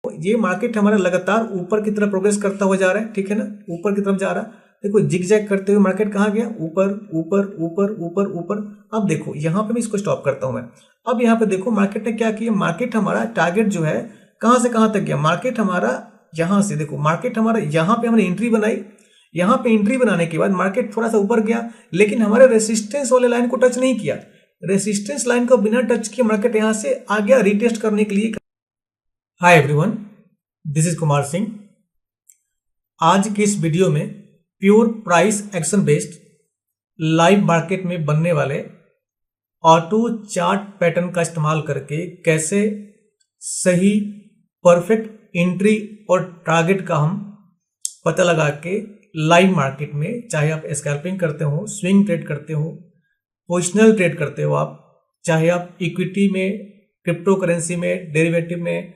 ये मार्केट हमारा लगातार ऊपर की तरफ प्रोग्रेस करता हुआ जा रहा है, ठीक है ना, ऊपर की तरफ जा रहा है। देखो जिगजैग करते हुए मार्केट कहाँ गया, ऊपर ऊपर ऊपर ऊपर ऊपर। अब देखो यहाँ पे मैं इसको स्टॉप करता हूँ मैं। अब यहाँ पे देखो मार्केट ने क्या किया, मार्केट हमारा टारगेट जो है कहाँ से कहाँ तक गया, मार्केट हमारा यहाँ से, देखो मार्केट हमारा यहाँ पे हमने एंट्री बनाई, यहाँ पे एंट्री बनाने के बाद मार्केट थोड़ा सा ऊपर गया, लेकिन हमारे रेसिस्टेंस वाले लाइन को टच नहीं किया। रेसिस्टेंस लाइन को बिना टच किए मार्केट यहाँ से आ गया रीटेस्ट करने के लिए। Hi everyone, this is Kumar Singh. आज की इस वीडियो में pure price action based live market में बनने वाले ऑटो चार्ट पैटर्न का इस्तेमाल करके कैसे सही परफेक्ट एंट्री और टारगेट का हम पता लगा के लाइव मार्केट में, चाहे आप स्कैल्पिंग करते हो, स्विंग ट्रेड करते हो, पोजिशनल ट्रेड करते हो, आप चाहे आप इक्विटी में, क्रिप्टो करेंसी में, डेरिवेटिव में,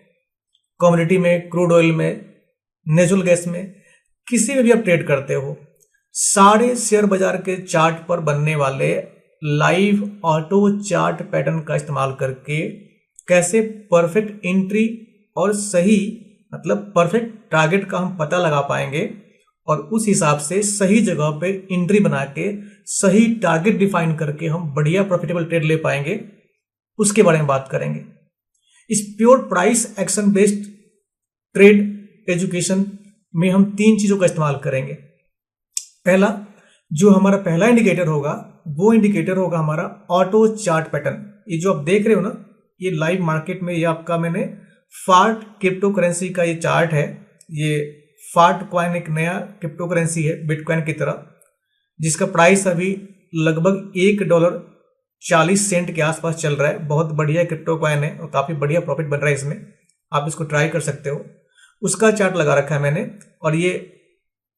कमोडिटी में, क्रूड ऑयल में, नेचुरल गैस में, किसी में भी आप ट्रेड करते हो, सारे शेयर बाजार के चार्ट पर बनने वाले लाइव ऑटो चार्ट पैटर्न का इस्तेमाल करके कैसे परफेक्ट एंट्री और सही मतलब परफेक्ट टारगेट का हम पता लगा पाएंगे और उस हिसाब से सही जगह पे एंट्री बना के सही टारगेट डिफाइन करके हम बढ़िया प्रॉफिटेबल ट्रेड ले पाएंगे, उसके बारे में बात करेंगे। इस pure price action based trade education में हम 3 चीजों का इस्तेमाल करेंगे। पहला, जो हमारा पहला इंडिकेटर होगा वो इंडिकेटर होगा हमारा ऑटो चार्ट पैटर्न। ये जो आप देख रहे हो ना, ये लाइव मार्केट में ये आपका मैंने फार्ट क्रिप्टो करेंसी का ये चार्ट है। ये फार्ट कॉइन एक नया क्रिप्टो करेंसी है बिटकॉइन की तरह, जिसका प्राइस अभी लगभग $1.40 के आसपास चल रहा है। बहुत बढ़िया क्रिप्टो कॉइन है और काफी बढ़िया प्रॉफिट बन रहा है इसमें, आप इसको ट्राई कर सकते हो। उसका चार्ट लगा रखा है मैंने और ये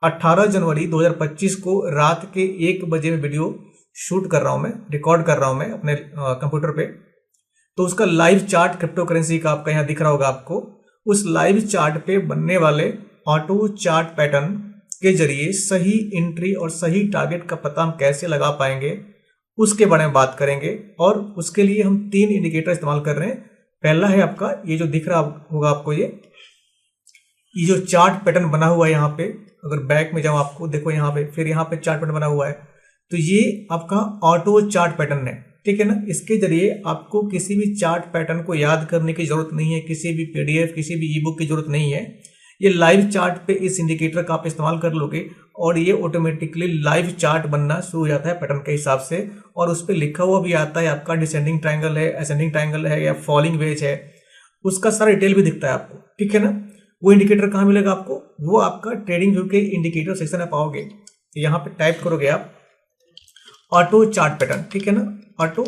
18 जनवरी 2025 को रात के 1 बजे में वीडियो शूट कर रहा हूं मैं, रिकॉर्ड कर रहा हूं मैं अपने कंप्यूटर पे। तो उसका लाइव चार्ट क्रिप्टो करेंसी का आपका यहाँ दिख रहा होगा आपको। उस लाइव चार्ट पे बनने वाले ऑटो चार्ट पैटर्न के जरिए सही एंट्री और सही टारगेट का पता हम कैसे लगा पाएंगे, उसके बारे में बात करेंगे। और उसके लिए हम 3 इंडिकेटर इस्तेमाल कर रहे हैं। पहला है आपका ये जो दिख रहा होगा आपको, ये जो चार्ट पैटर्न बना हुआ है यहाँ पे, अगर बैक में जाऊं आपको देखो यहाँ पे, फिर यहाँ पे चार्ट पैटर्न बना हुआ है, तो ये आपका ऑटो चार्ट पैटर्न है, ठीक है ना। इसके जरिए आपको किसी भी चार्ट पैटर्न को याद करने की जरूरत नहीं है, किसी भी पीडीएफ, किसी भी ई बुक की जरूरत नहीं है। ये लाइव चार्ट पे इस इंडिकेटर का आप इस्तेमाल कर लोगे और ये ऑटोमेटिकली लाइव चार्ट बनना शुरू हो जाता है पैटर्न के हिसाब से। और उस पर लिखा हुआ भी आता है आपका डिसेंडिंग ट्रायंगल है, असेंडिंग ट्रायंगल है या फॉलिंग वेज है, उसका सारा डिटेल भी दिखता है आपको, ठीक है ना। वो इंडिकेटर कहाँ मिलेगा आपको, वो आपका ट्रेडिंग व्यू के इंडिकेटर सेक्शन में पाओगे। यहाँ पे टाइप करोगे आप ऑटो चार्ट पैटर्न, ठीक है ना, ऑटो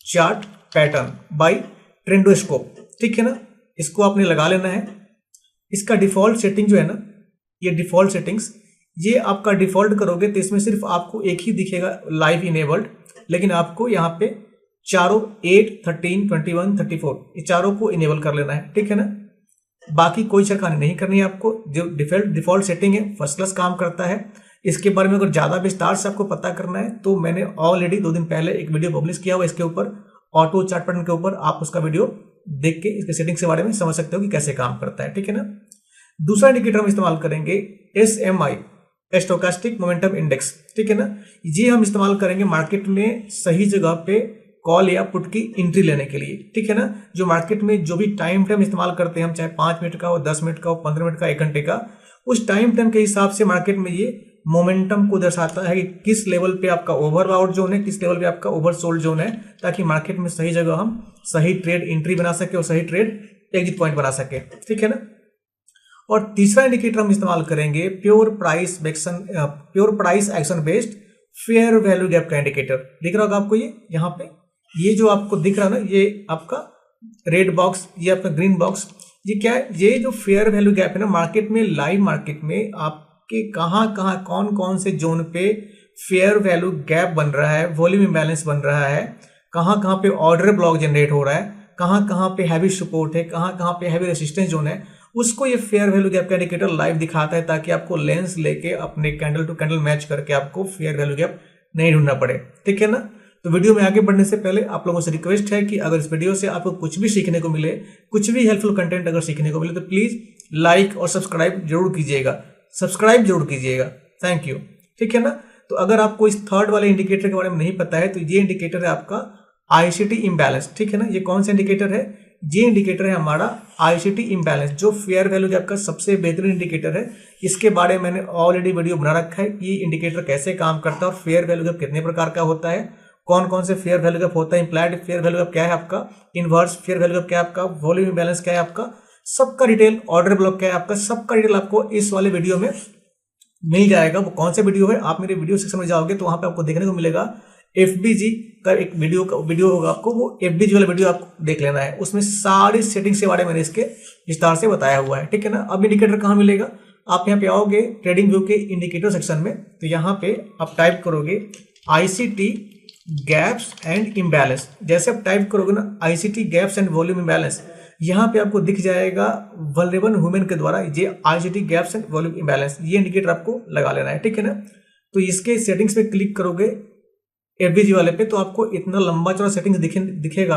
चार्ट पैटर्न बाय ट्रेंडोस्कोप, ठीक है ना। इसको आपने लगा लेना है। इसका डिफॉल्ट सेटिंग जो है ना, ये डिफॉल्ट सेटिंग्स, ये आपका डिफॉल्ट करोगे तो इसमें सिर्फ आपको एक ही दिखेगा लाइव इनेबल्ड, लेकिन आपको यहाँ पे चारों 8, 13, 21, 34 ये चारों को इनेबल कर लेना है, ठीक है ना। बाकी कोई छेड़खानी नहीं करनी है आपको। जो डिफॉल्ट सेटिंग है फर्स्ट क्लास काम करता है। इसके बारे में अगर ज्यादा विस्तार से आपको पता करना है तो मैंने ऑलरेडी 2 दिन पहले एक वीडियो पब्लिश किया हुआ इसके ऊपर, ऑटो चार्ट पैटर्न के ऊपर। आप उसका वीडियो देख के इसके सेटिंग्स के बारे में समझ सकते हो कि कैसे काम करता है, ठीक है ना। दूसरा इंडिकेटर हम इस्तेमाल करेंगे SMI, स्टोकास्टिक मोमेंटम इंडेक्स, ठीक है ना। ये हम इस्तेमाल करेंगे मार्केट में सही जगह पे कॉल या पुट की एंट्री लेने के लिए, ठीक है ना। जो मार्केट में जो भी टाइम फ्रेम इस्तेमाल करते हैं हम, चाहे 5 मिनट का हो, 10 मिनट का हो, 15 मिनट का, 1 घंटे का, उस टाइम फ्रेम के हिसाब से मार्केट में ये मोमेंटम को दर्शाता है कि किस लेवल पे आपका ओवरआउट जोन है, किस लेवल पे आपका ओवरसोल्ड जोन है, ताकि मार्केट में सही जगह हम सही ट्रेड एंट्री बना सके और सही ट्रेड एग्जिट पॉइंट बना सके, ठीक है ना। और तीसरा इंडिकेटर हम इस्तेमाल करेंगे pure price action based fair value gap का इंडिकेटर। दिख रहा होगा आपको ये यहाँ पे, ये जो आपको दिख रहा है ना, ये आपका रेड बॉक्स, ये आपका ग्रीन बॉक्स, ये क्या है, ये जो फेयर वैल्यू गैप है ना मार्केट में, लाइव मार्केट में आपके कहाँ कहाँ कौन कौन से जोन पे फेयर वैल्यू गैप बन रहा है, वॉल्यूम इम्बैलेंस बन रहा है, कहाँ कहाँ पे ऑर्डर ब्लॉक जनरेट हो रहा है, कहाँ कहाँ पे हैवी सपोर्ट है, कहाँ कहाँ पे हैवी रेसिस्टेंस जोन है, उसको ये फेयर वैल्यू गैप का इंडिकेटर लाइव दिखाता है, ताकि आपको लेंस लेके अपने कैंडल टू कैंडल मैच करके आपको फेयर वैल्यू गैप नहीं ढूंढना पड़े, ठीक है ना। तो वीडियो में आगे बढ़ने से पहले आप लोगों से रिक्वेस्ट है कि अगर इस वीडियो से आपको कुछ भी सीखने को मिले, कुछ भी हेल्पफुल कंटेंट अगर सीखने को मिले तो प्लीज लाइक और सब्सक्राइब जरूर कीजिएगा, सब्सक्राइब जरूर कीजिएगा। Thank you. ठीक है ना। तो अगर आपको इस थर्ड वाले इंडिकेटर के बारे में नहीं पता है तो ये इंडिकेटर है आपका आईसीटी इम्बैलेंस। ठीक है ना। ये कौन सा इंडिकेटर है? ये इंडिकेटर है हमारा आईसीटी इम्बैलेंस, जो फेयर वैल्यू गैप का सबसे बेहतरीन इंडिकेटर है। इसके बारे में मैंने ऑलरेडी वीडियो बना रखा है कि इंडिकेटर कैसे काम करता है और फेयर वैल्यू गैप कितने प्रकार का होता है, कौन कौन से फेयर वैल्यू गैप होता है, इंप्लाइड फेयर वैल्यू गैप क्या है आपका, इनवर्स फेयर वैल्यू गैप क्या है आपका, वॉल्यूम इम्बैलेंस क्या है आपका, सबका डिटेल, ऑर्डर ब्लॉक क्या है आपका, सबका डिटेल आपको इस वाले वीडियो में मिल जाएगा। वो कौन सा वीडियो है? आप मेरे वीडियो सेक्शन में जाओगे तो वहां पे आपको देखने को मिलेगा एफबीजी का एक वीडियो होगा, आपको वो एफबीजी वाला वीडियो आपको देख लेना है। उसमें सारी सेटिंग्स के बारे में मैंने इसके विस्तार से बताया हुआ है। ठीक है ना। अब इंडिकेटर कहाँ मिलेगा? आप यहाँ पे आओगे ट्रेडिंग व्यू के इंडिकेटर सेक्शन में, तो यहाँ पे आप टाइप करोगे आईसीटी गैप्स एंड इम्बैलेंस। जैसे आप टाइप करोगे ना ICT gaps and volume imbalance, यहाँ पे आपको दिख जाएगा वल्नरेबल वुमेन के द्वारा ये ICT gaps and volume imbalance, ये इंडिकेटर आपको लगा लेना है। ठीक है ना। तो इसके सेटिंग्स पे क्लिक करोगे एफबीजी वाले पे तो आपको इतना लंबा चौड़ा सेटिंग्स दिखेगा।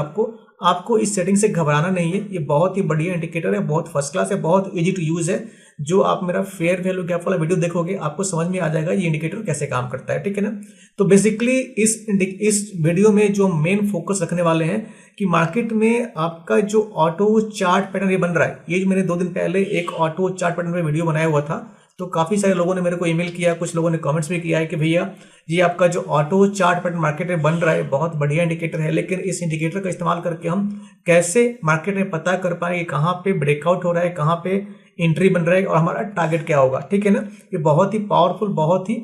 आपको इस सेटिंग से घबराना नहीं है। ये बहुत ही बढ़िया इंडिकेटर है, बहुत फर्स्ट क्लास है, बहुत इजी टू यूज है। जो आप मेरा फेयर वैल्यू गैप वाला वीडियो देखोगे आपको समझ में आ जाएगा ये इंडिकेटर कैसे काम करता है। ठीक है ना। तो बेसिकली इस वीडियो में जो मेन फोकस रखने वाले हैं कि मार्केट में आपका जो ऑटो चार्ट पैटर्न ये बन रहा है, ये जो मैंने 2 दिन पहले एक ऑटो चार्ट पैटर्न में वीडियो बनाया हुआ था, तो काफी सारे लोगों ने मेरे को ईमेल किया, कुछ लोगों ने कमेंट्स भी किया है कि भैया ये आपका जो ऑटो चार्ट पैटर्न मार्केट में बन रहा है बहुत बढ़िया इंडिकेटर है, लेकिन इस इंडिकेटर का इस्तेमाल करके हम कैसे मार्केट में पता कर पाएंगे कहाँ पे ब्रेकआउट हो रहा है, कहाँ पे एंट्री बन रहा है और हमारा टारगेट क्या होगा। ठीक है ना। ये बहुत ही पावरफुल, बहुत ही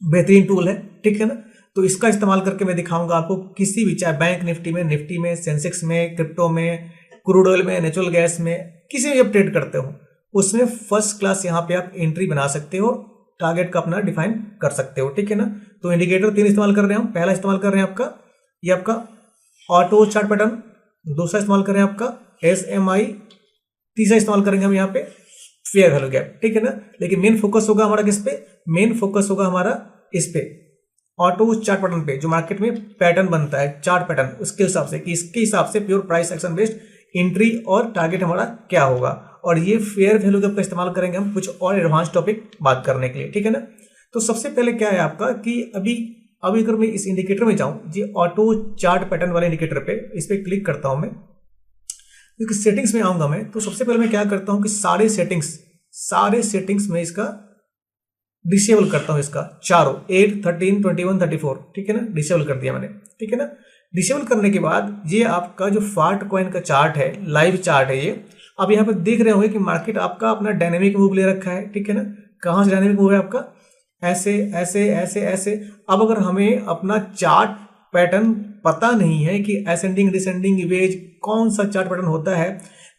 बेहतरीन टूल है। ठीक है ना। तो इसका इस्तेमाल करके मैं दिखाऊंगा आपको किसी भी, चाहे बैंक निफ्टी में, सेंसेक्स में, क्रिप्टो में, क्रूड ऑयल में, नेचुरल गैस में, किसी भी आप ट्रेड करते हो उसमें फर्स्ट क्लास यहाँ पे आप एंट्री बना सकते हो, टारगेट का अपना डिफाइन कर सकते हो। ठीक है ना। तो इंडिकेटर 3 इस्तेमाल कर रहे हैं हम। पहला इस्तेमाल कर रहे हैं आपका ये आपका ऑटो चार्ट पैटर्न, दूसरा इस्तेमाल कर रहे हैं आपका एसएमआई, तीसरा इस्तेमाल करेंगे हम यहाँ पे फेयर वैल्यू गैप। ठीक है ना। लेकिन मेन फोकस होगा हमारा किस पे? मेन फोकस होगा हमारा इस पे ऑटो चार्ट पैटर्न पे, जो मार्केट में पैटर्न बनता है चार्ट पैटर्न, उसके हिसाब से कि इसके हिसाब से pure price action based entry और टारगेट हमारा क्या होगा। और ये फेयर वैल्यू गैप का इस्तेमाल करेंगे हम कुछ और एडवांस टॉपिक बात करने के लिए। ठीक है ना। तो सबसे पहले क्या है आपका कि अभी अगर मैं इस इंडिकेटर में जाऊं, ये ऑटो चार्ट पैटर्न वाले इंडिकेटर पे इस पे क्लिक करता हूं मैं, क्योंकि सेटिंग्स में आऊंगा मैं, तो सबसे पहले मैं क्या करता हूं कि सारे सेटिंग्स में इसका डिसेबल करता हूं, इसका चारों 8, 13, 21, 34। ठीक है ना। डिसेबल कर दिया मैंने। ठीक है ना। डिसेबल करने के बाद ये आपका जो फार्ट कॉइन का चार्ट है, लाइव चार्ट है ये। अब यहाँ पे देख रहे होंगे कि मार्केट आपका अपना डायनेमिक मूव ले रखा है। ठीक है ना। कहाँ से डायनेमिक मूव है आपका? ऐसे ऐसे ऐसे ऐसे। अब अगर हमें अपना चार्ट पैटर्न पता नहीं है कि असेंडिंग डिसेंडिंग वेज कौन सा चार्ट पैटर्न होता है,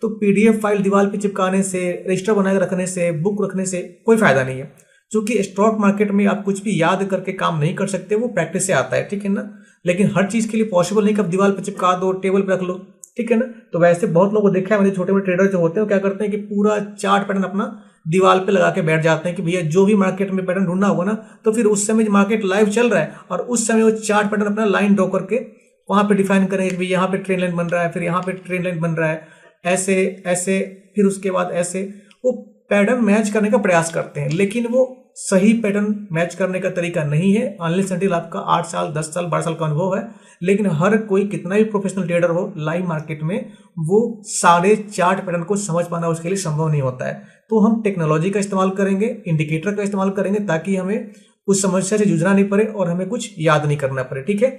तो पीडीएफ फाइल दीवार पे चिपकाने से, रजिस्टर बना के रखने से, बुक रखने से कोई फायदा नहीं है। क्योंकि स्टॉक मार्केट में आप कुछ भी याद करके काम नहीं कर सकते, वो प्रैक्टिस से आता है। ठीक है ना। लेकिन हर चीज के लिए पॉसिबल नहीं कि आप दीवार पे चिपका दो, टेबल पे रख लो। ठीक है ना। तो वैसे बहुत लोगों को देखा है मैंने, छोटे मोटे ट्रेडर जो होते हैं वो क्या करते हैं कि पूरा चार्ट पैटर्न अपना दीवार पे लगा के बैठ जाते हैं कि भैया जो भी मार्केट में पैटर्न ढूंढना होगा ना, तो फिर उस समय मार्केट लाइव चल रहा है और उस समय वो चार्ट पैटर्न अपना लाइन ड्रॉ करके वहां पे डिफाइन करेंगे कि यहाँ पे ट्रेन लाइन बन रहा है, फिर यहाँ पे ट्रेन लाइन बन रहा है, ऐसे ऐसे, फिर उसके बाद ऐसे, वो पैटर्न मैच करने का प्रयास करते हैं। लेकिन वो सही पैटर्न मैच करने का तरीका नहीं है, अनलेस अनटिल आपका 8 साल 10 साल 12 साल का अनुभव है। लेकिन हर कोई कितना भी प्रोफेशनल ट्रेडर हो लाइव मार्केट में, वो सारे चार्ट पैटर्न को समझ पाना उसके लिए संभव नहीं होता है। तो हम टेक्नोलॉजी का इस्तेमाल करेंगे, इंडिकेटर का इस्तेमाल करेंगे, ताकि हमें उस समस्या से जूझना नहीं पड़े और हमें कुछ याद नहीं करना पड़े। ठीक है।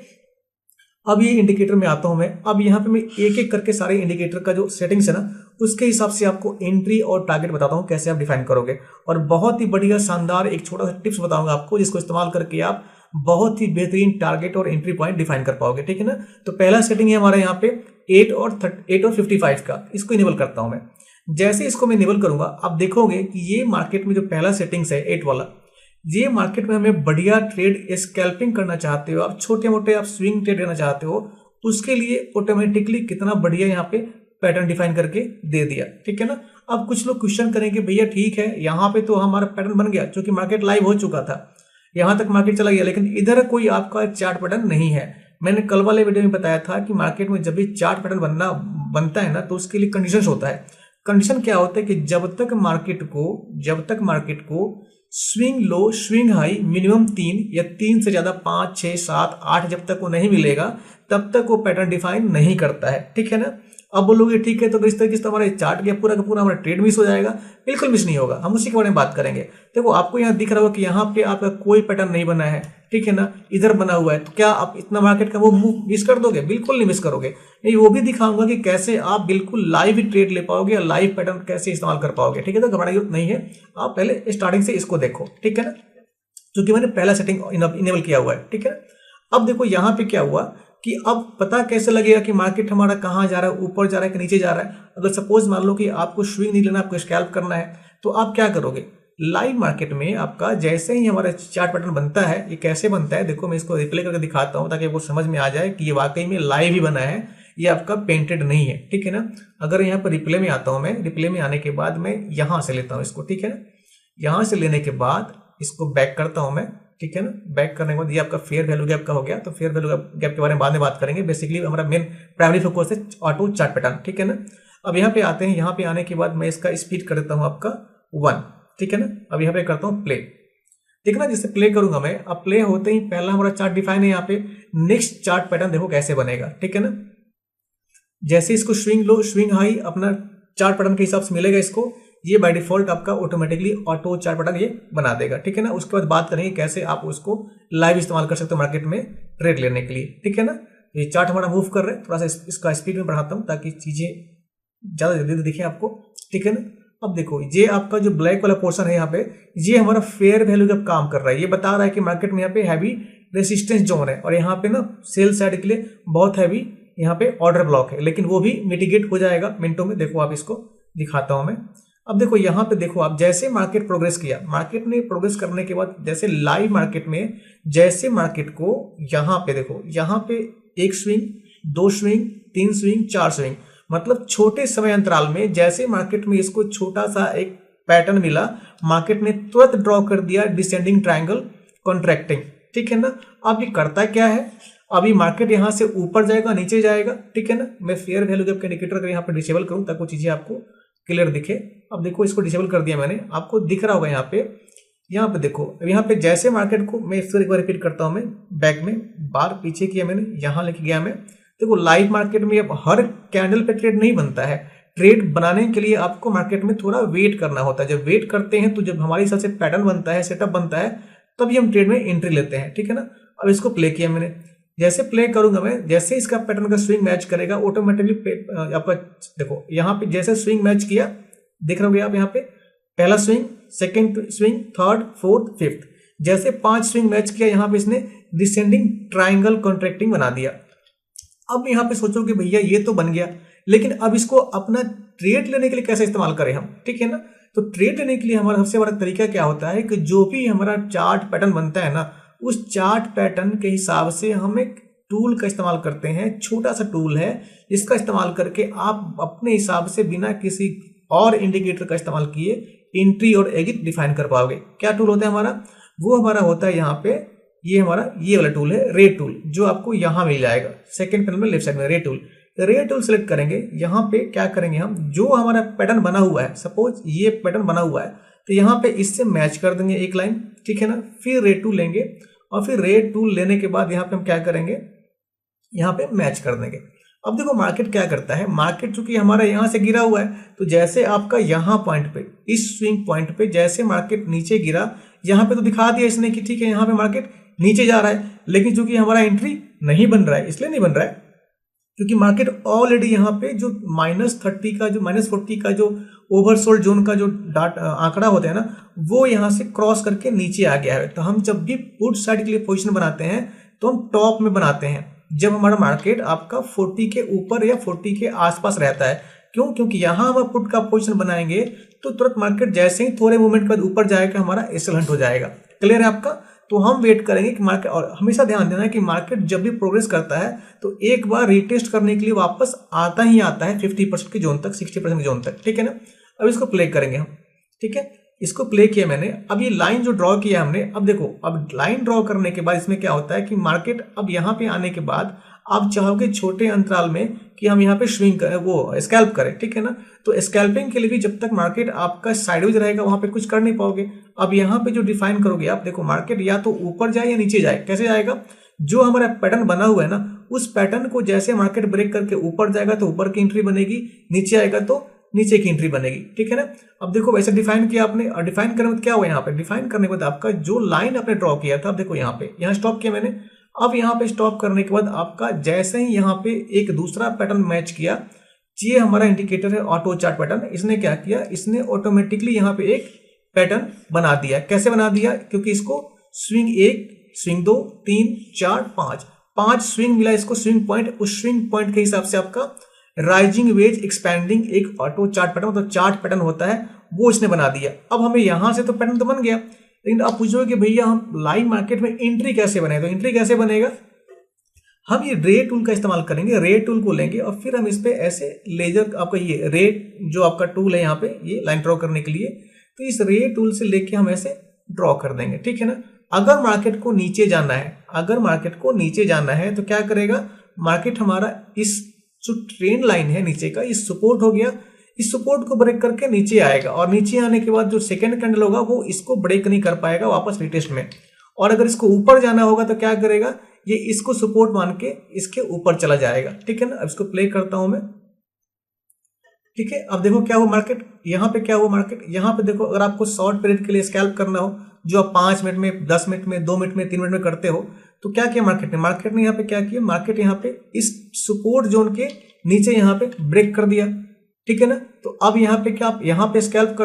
अब ये इंडिकेटर में आता हूं मैं। अब यहाँ पे मैं एक एक करके सारे इंडिकेटर का जो सेटिंग्स है ना, उसके हिसाब से आपको एंट्री और टारगेट बताता हूं कैसे आप डिफाइन करोगे। और बहुत ही बढ़िया शानदार एक छोटा सा टिप्स बताऊंगा आपको, जिसको इस्तेमाल करके आप बहुत ही बेहतरीन टारगेट और एंट्री पॉइंट डिफाइन कर पाओगे। ठीक है ना। तो पहला सेटिंग है हमारा यहाँ पे 8 और 55 का, इसको इनेबल करता हूं मैं। जैसे इसको मैं इनेबल करूंगा, आप देखोगे कि ये मार्केट में जो पहला सेटिंग्स है 8 वाला, ये मार्केट में हमें बढ़िया ट्रेड स्कैल्पिंग करना चाहते हो, आप छोटे मोटे आप स्विंग ट्रेड लेना चाहते हो, उसके लिए ऑटोमेटिकली कितना बढ़िया यहाँ पे पैटर्न डिफाइन करके दे दिया। ठीक है ना। अब कुछ लोग क्वेश्चन करेंगे भैया ठीक है, यहाँ पे तो हमारा पैटर्न बन गया क्योंकि मार्केट लाइव हो चुका था, यहां तक मार्केट चला गया, लेकिन इधर कोई आपका चार्ट पैटर्न नहीं है। मैंने कल वाले वीडियो में बताया था कि मार्केट में जब भी चार्ट पैटर्न बनता है ना, तो उसके लिए कंडीशंस होता है। कंडीशन क्या होता है कि जब तक मार्केट को swing low swing high minimum 3 या 3 से ज्यादा 5 6 7 8 जब तक वो नहीं मिलेगा तब तक वो पैटर्न डिफाइन नहीं करता है, ठीक है ना। अब बोलोगे ठीक है, तो इस तरीके से हमारे चार्ट के पूरा का पूरा हमारा ट्रेड मिस हो जाएगा। बिल्कुल मिस नहीं होगा, हम उसी के बारे में बात करेंगे। देखो आपको यहाँ दिख रहा होगा कि यहाँ पे आपका कोई पैटर्न नहीं बना है, ठीक है ना, इधर बना हुआ है, तो क्या आप इतना मार्केट का वो मूव मिस कर दोगे? बिल्कुल नहीं मिस करोगे। नहीं, वो भी दिखाऊंगा कि कैसे आप बिल्कुल लाइव ट्रेड ले पाओगे और लाइव पैटर्न कैसे इस्तेमाल कर पाओगे, ठीक है। तो घबराने की जरूरत नहीं है, आप पहले स्टार्टिंग से इसको देखो, ठीक है ना, क्योंकि मैंने पहला सेटिंग इनेबल किया हुआ है, ठीक है। अब देखो यहाँ पे क्या हुआ कि अब पता कैसे लगेगा कि मार्केट हमारा कहाँ जा रहा है, ऊपर जा रहा है कि नीचे जा रहा है। अगर सपोज मान लो कि आपको स्विंग नहीं लेना, आपको स्कैल्प करना है, तो आप क्या करोगे? लाइव मार्केट में आपका जैसे ही हमारा चार्ट पैटर्न बनता है, ये कैसे बनता है देखो, मैं इसको रिप्ले करके दिखाता हूँ ताकि आपको समझ में आ जाए कि ये वाकई में लाइव ही बना है, ये आपका पेंटेड नहीं है, ठीक है ना। अगर यहाँ पर रिप्ले में आता हूँ मैं, रिप्ले में आने के बाद मैं यहाँ से लेता हूँ इसको, ठीक है ना। यहाँ से लेने के बाद इसको बैक करता हूँ मैं, ठीक है ना। बैक करने के बाद ये आपका फेयर वैल्यू गैप का हो गया। तो फेयर वैल्यू गैप के बारे में बाद में बात करेंगे। बेसिकली हमारा मेन प्राइमरी फोकस है ऑटो चार्ट पैटर्न, ठीक है ना। अब यहाँ पे आते हैं, यहाँ पे आने के बाद मैं इसका स्पीड कर देता हूँ आपका 1, ठीक है ना। अब यहाँ पे करता हूँ प्ले, ठीक है ना। जिससे प्ले करूंगा मैं, अब प्ले होते ही पहला हमारा चार्ट डिफाइन है यहाँ पे। नेक्स्ट चार्ट पैटर्न देखो कैसे बनेगा, ठीक है ना। जैसे इसको स्विंग लो स्विंग हाई अपना चार्ट पैटर्न के हिसाब से मिलेगा इसको, ये बाय डिफॉल्ट आपका ऑटोमेटिकली ऑटो चार्ट पैटर्न ये बना देगा, ठीक है ना। उसके बाद बात करेंगे कैसे आप उसको लाइव इस्तेमाल कर सकते हो मार्केट में ट्रेड लेने के लिए, ठीक है ना। ये चार्ट हमारा मूव कर रहे हैं, थोड़ा सा इसका स्पीड में बढ़ाता हूँ ताकि चीजें ज्यादा जल्दी दिखे आपको, ठीक है ना। अब देखो ये आपका जो ब्लैक वाला पोर्शन है यहाँ पे, ये हमारा फेयर वैल्यू का काम कर रहा है। ये बता रहा है कि मार्केट में यहाँ पे हैवी रेसिस्टेंस जोन है और यहाँ पे ना सेल साइड के लिए बहुत हैवी यहाँ पे ऑर्डर ब्लॉक है, लेकिन वो भी मिटिगेट हो जाएगा मिनटों में। देखो आप इसको दिखाता हूं मैं। अब देखो यहाँ पे देखो आप, जैसे मार्केट प्रोग्रेस किया, मार्केट ने प्रोग्रेस करने के बाद जैसे लाइव मार्केट में जैसे मार्केट को यहाँ पे देखो, यहाँ पे 1 स्विंग 2 स्विंग 3 स्विंग 4 स्विंग, मतलब छोटे समय अंतराल में जैसे मार्केट में इसको छोटा सा एक पैटर्न मिला, मार्केट ने तुरंत ड्रॉ कर दिया डिसेंडिंग ट्रायंगल कॉन्ट्रैक्टिंग, ठीक है ना। अब ये करता क्या है, अभी मार्केट यहां से ऊपर जाएगा नीचे जाएगा, ठीक है ना। मैं फेयर वैल्यू गैप का इंडिकेटर अगर यहाँ पे डिसेबल करूं ताकि वो चीजें आपको क्लियर दिखे। अब देखो इसको डिसेबल कर दिया मैंने, आपको दिख रहा होगा यहाँ पे देखो। अब यहाँ पे जैसे मार्केट को मैं फिर एक बार रिपीट करता हूं, मैं बैक में बार पीछे किया मैंने, यहाँ लेके गया मैं। देखो लाइव मार्केट में अब हर कैंडल पे ट्रेड नहीं बनता है। ट्रेड बनाने के लिए आपको मार्केट में थोड़ा वेट करना होता है। जब वेट करते हैं तो जब हमारे हिसाब से पैटर्न बनता है, सेटअप बनता है, तभी हम ट्रेड में एंट्री लेते हैं, ठीक है ना। अब इसको प्ले किया मैंने, जैसे प्ले करूंगा मैं, जैसे इसका पैटर्न का स्विंग मैच करेगा ऑटोमेटिकली आपका देखो यहाँ पे जैसे स्विंग मैच किया, देख रहे हो आप यहाँ पे पहला swing, second swing, third, fourth, fifth, जैसे 5 स्विंग मैच किया, यहाँ पे इसने डिसेंडिंग ट्रायंगल कॉन्ट्रैक्टिंग बना दिया। अब यहाँ पे सोचो कि भैया ये तो बन गया, लेकिन अब इसको अपना ट्रेड लेने के लिए कैसे इस्तेमाल करें हम, ठीक है ना। तो ट्रेड लेने के लिए हमारा सबसे बड़ा तरीका क्या होता है कि जो भी हमारा चार्ट पैटर्न बनता है ना, उस चार्ट पैटर्न के हिसाब से हम एक टूल का इस्तेमाल करते हैं। छोटा सा टूल है, इसका इस्तेमाल करके आप अपने हिसाब से बिना किसी और इंडिकेटर का इस्तेमाल किए एंट्री और एग्जिट डिफाइन कर पाओगे। क्या टूल होता है हमारा? वो हमारा होता है यहाँ पे, ये हमारा ये वाला टूल है, रे टूल, जो आपको यहाँ मिल जाएगा सेकंड पैनल में लेफ्ट साइड में। रे टूल सेलेक्ट करेंगे, यहाँ पे क्या करेंगे हम, जो हमारा पैटर्न बना हुआ है, सपोज ये पैटर्न बना हुआ है, तो यहाँ पे इससे मैच कर देंगे एक लाइन, ठीक है ना। फिर रे टूल लेंगे और फिर रे टूल लेने के बाद यहाँ पे हम क्या करेंगे, यहाँ पे मैच कर देंगे। अब देखो मार्केट क्या करता है, मार्केट चूंकि हमारा यहाँ से गिरा हुआ है, तो जैसे आपका यहाँ पॉइंट पे, इस स्विंग पॉइंट पे जैसे मार्केट नीचे गिरा, यहाँ पे तो दिखा दिया इसने कि ठीक है यहाँ पे मार्केट नीचे जा रहा है, लेकिन चूंकि हमारा एंट्री नहीं बन रहा है, इसलिए नहीं बन रहा है क्योंकि मार्केट ऑलरेडी यहाँ पे जो -30 का, जो -40 का जो ओवरसोल्ड जोन का जो आंकड़ा होता है ना, वो यहाँ से क्रॉस करके नीचे आ गया है। तो हम जब भी पुट साइड के लिए पोजीशन बनाते हैं तो हम टॉप में बनाते हैं, जब हमारा मार्केट आपका 40 के ऊपर या 40 के आसपास रहता है। क्यों? क्योंकि यहाँ हम पुट का पोजीशन बनाएंगे तो तुरंत मार्केट जैसे ही थोड़े मूवमेंट के बाद ऊपर जाएगा, हमारा एसएल हंट हो जाएगा। क्लियर है आपका? तो हम वेट करेंगे कि मार्केट, और हमेशा ध्यान देना है कि मार्केट जब भी प्रोग्रेस करता है तो एक बार रीटेस्ट करने के लिए वापस आता ही आता है 50% के जोन तक, 60% के जोन तक, ठीक है ना। अब इसको प्ले करेंगे हम, ठीक है। इसको प्ले किया मैंने। अब ये लाइन जो ड्रॉ किया हमने, अब देखो, अब लाइन ड्रॉ करने के बाद इसमें क्या होता है कि मार्केट अब यहाँ पे आने के बाद आप चाहोगे छोटे अंतराल में कि हम यहाँ पे स्विंग करें, वो स्कैल्प करें, ठीक है ना। तो स्कैल्पिंग के लिए भी जब तक मार्केट आपका साइडवेज रहेगा वहां पे कुछ कर नहीं पाओगे। अब यहाँ पे जो डिफाइन करोगे आप, देखो मार्केट या तो ऊपर जाए या नीचे जाए। कैसे जाएगा? जो हमारा पैटर्न बना हुआ है ना, उस पैटर्न को जैसे मार्केट ब्रेक करके ऊपर जाएगा तो ऊपर की एंट्री बनेगी, नीचे आएगा तो नीचे की एंट्री बनेगी, ठीक है ना। अब देखो वैसे डिफाइन किया आपने, और डिफाइन करने में क्या हुआ, यहाँ पे डिफाइन करने के बाद आपका जो लाइन आपने ड्रॉ किया था, अब देखो यहाँ पे, यहाँ स्टॉप किया मैंने। अब यहाँ पे स्टॉप करने के बाद आपका जैसे ही यहाँ पे एक दूसरा पैटर्न मैच किया, ये हमारा इंडिकेटर है ऑटो चार्ट पैटर्न, इसने क्या किया, इसने ऑटोमेटिकली यहाँ पे एक पैटर्न बना दिया। कैसे बना दिया? क्योंकि इसको स्विंग 1, स्विंग 2, 3, 4, 5 स्विंग मिला इसको, स्विंग पॉइंट। उस स्विंग पॉइंट के हिसाब से आपका राइजिंग वेज एक्सपैंडिंग एक ऑटो चार्ट पैटर्न, मतलब चार्ट पैटर्न होता है, वो इसने बना दिया। अब हमें यहां से तो पैटर्न तो बन गया, लेकिन आप पूछोगे कि भैया हम लाइव मार्केट में एंट्री कैसे बने? तो एंट्री कैसे बनेगा? हम ये रे टूल का इस्तेमाल करेंगे। रे टूल को लेंगे और फिर हम इस पे ऐसे लेजर, आपका ये रे जो आपका टूल है यहाँ पे, ये लाइन ड्रॉ करने के लिए, तो इस रे टूल से लेके हम ऐसे ड्रॉ कर देंगे, ठीक है ना। अगर मार्केट को नीचे जाना है, अगर मार्केट को नीचे जाना है तो क्या करेगा मार्केट? हमारा इस जो ट्रेंड लाइन है नीचे का, इस सपोर्ट हो गया, इस सपोर्ट को ब्रेक करके नीचे आएगा, और नीचे आने के बाद जो सेकंड कैंडल होगा वो इसको ब्रेक नहीं कर पाएगा वापस रिटेस्ट में। और अगर इसको ऊपर जाना होगा तो क्या करेगा, ये इसको सपोर्ट मान के इसके ऊपर चला जाएगा, ठीक है ना। अब इसको प्ले करता हूं मैं, ठीक है। अब देखो क्या हुआ मार्केट, यहाँ पे क्या हुआ मार्केट, यहाँ पे देखो, अगर आपको शॉर्ट पीरियड के लिए स्कैल्प करना हो, जो आप 5 मिनट में, 10 मिनट में, 2 मिनट में, 3 मिनट में करते हो, तो क्या किया मार्केट ने? मार्केट ने यहाँ पे क्या किया, मार्केट यहाँ पे इस सपोर्ट जोन के नीचे यहाँ पे ब्रेक कर दिया, ठीक है ना। तो अब यहाँ पे क्या, आप यहाँ पे स्कैल्प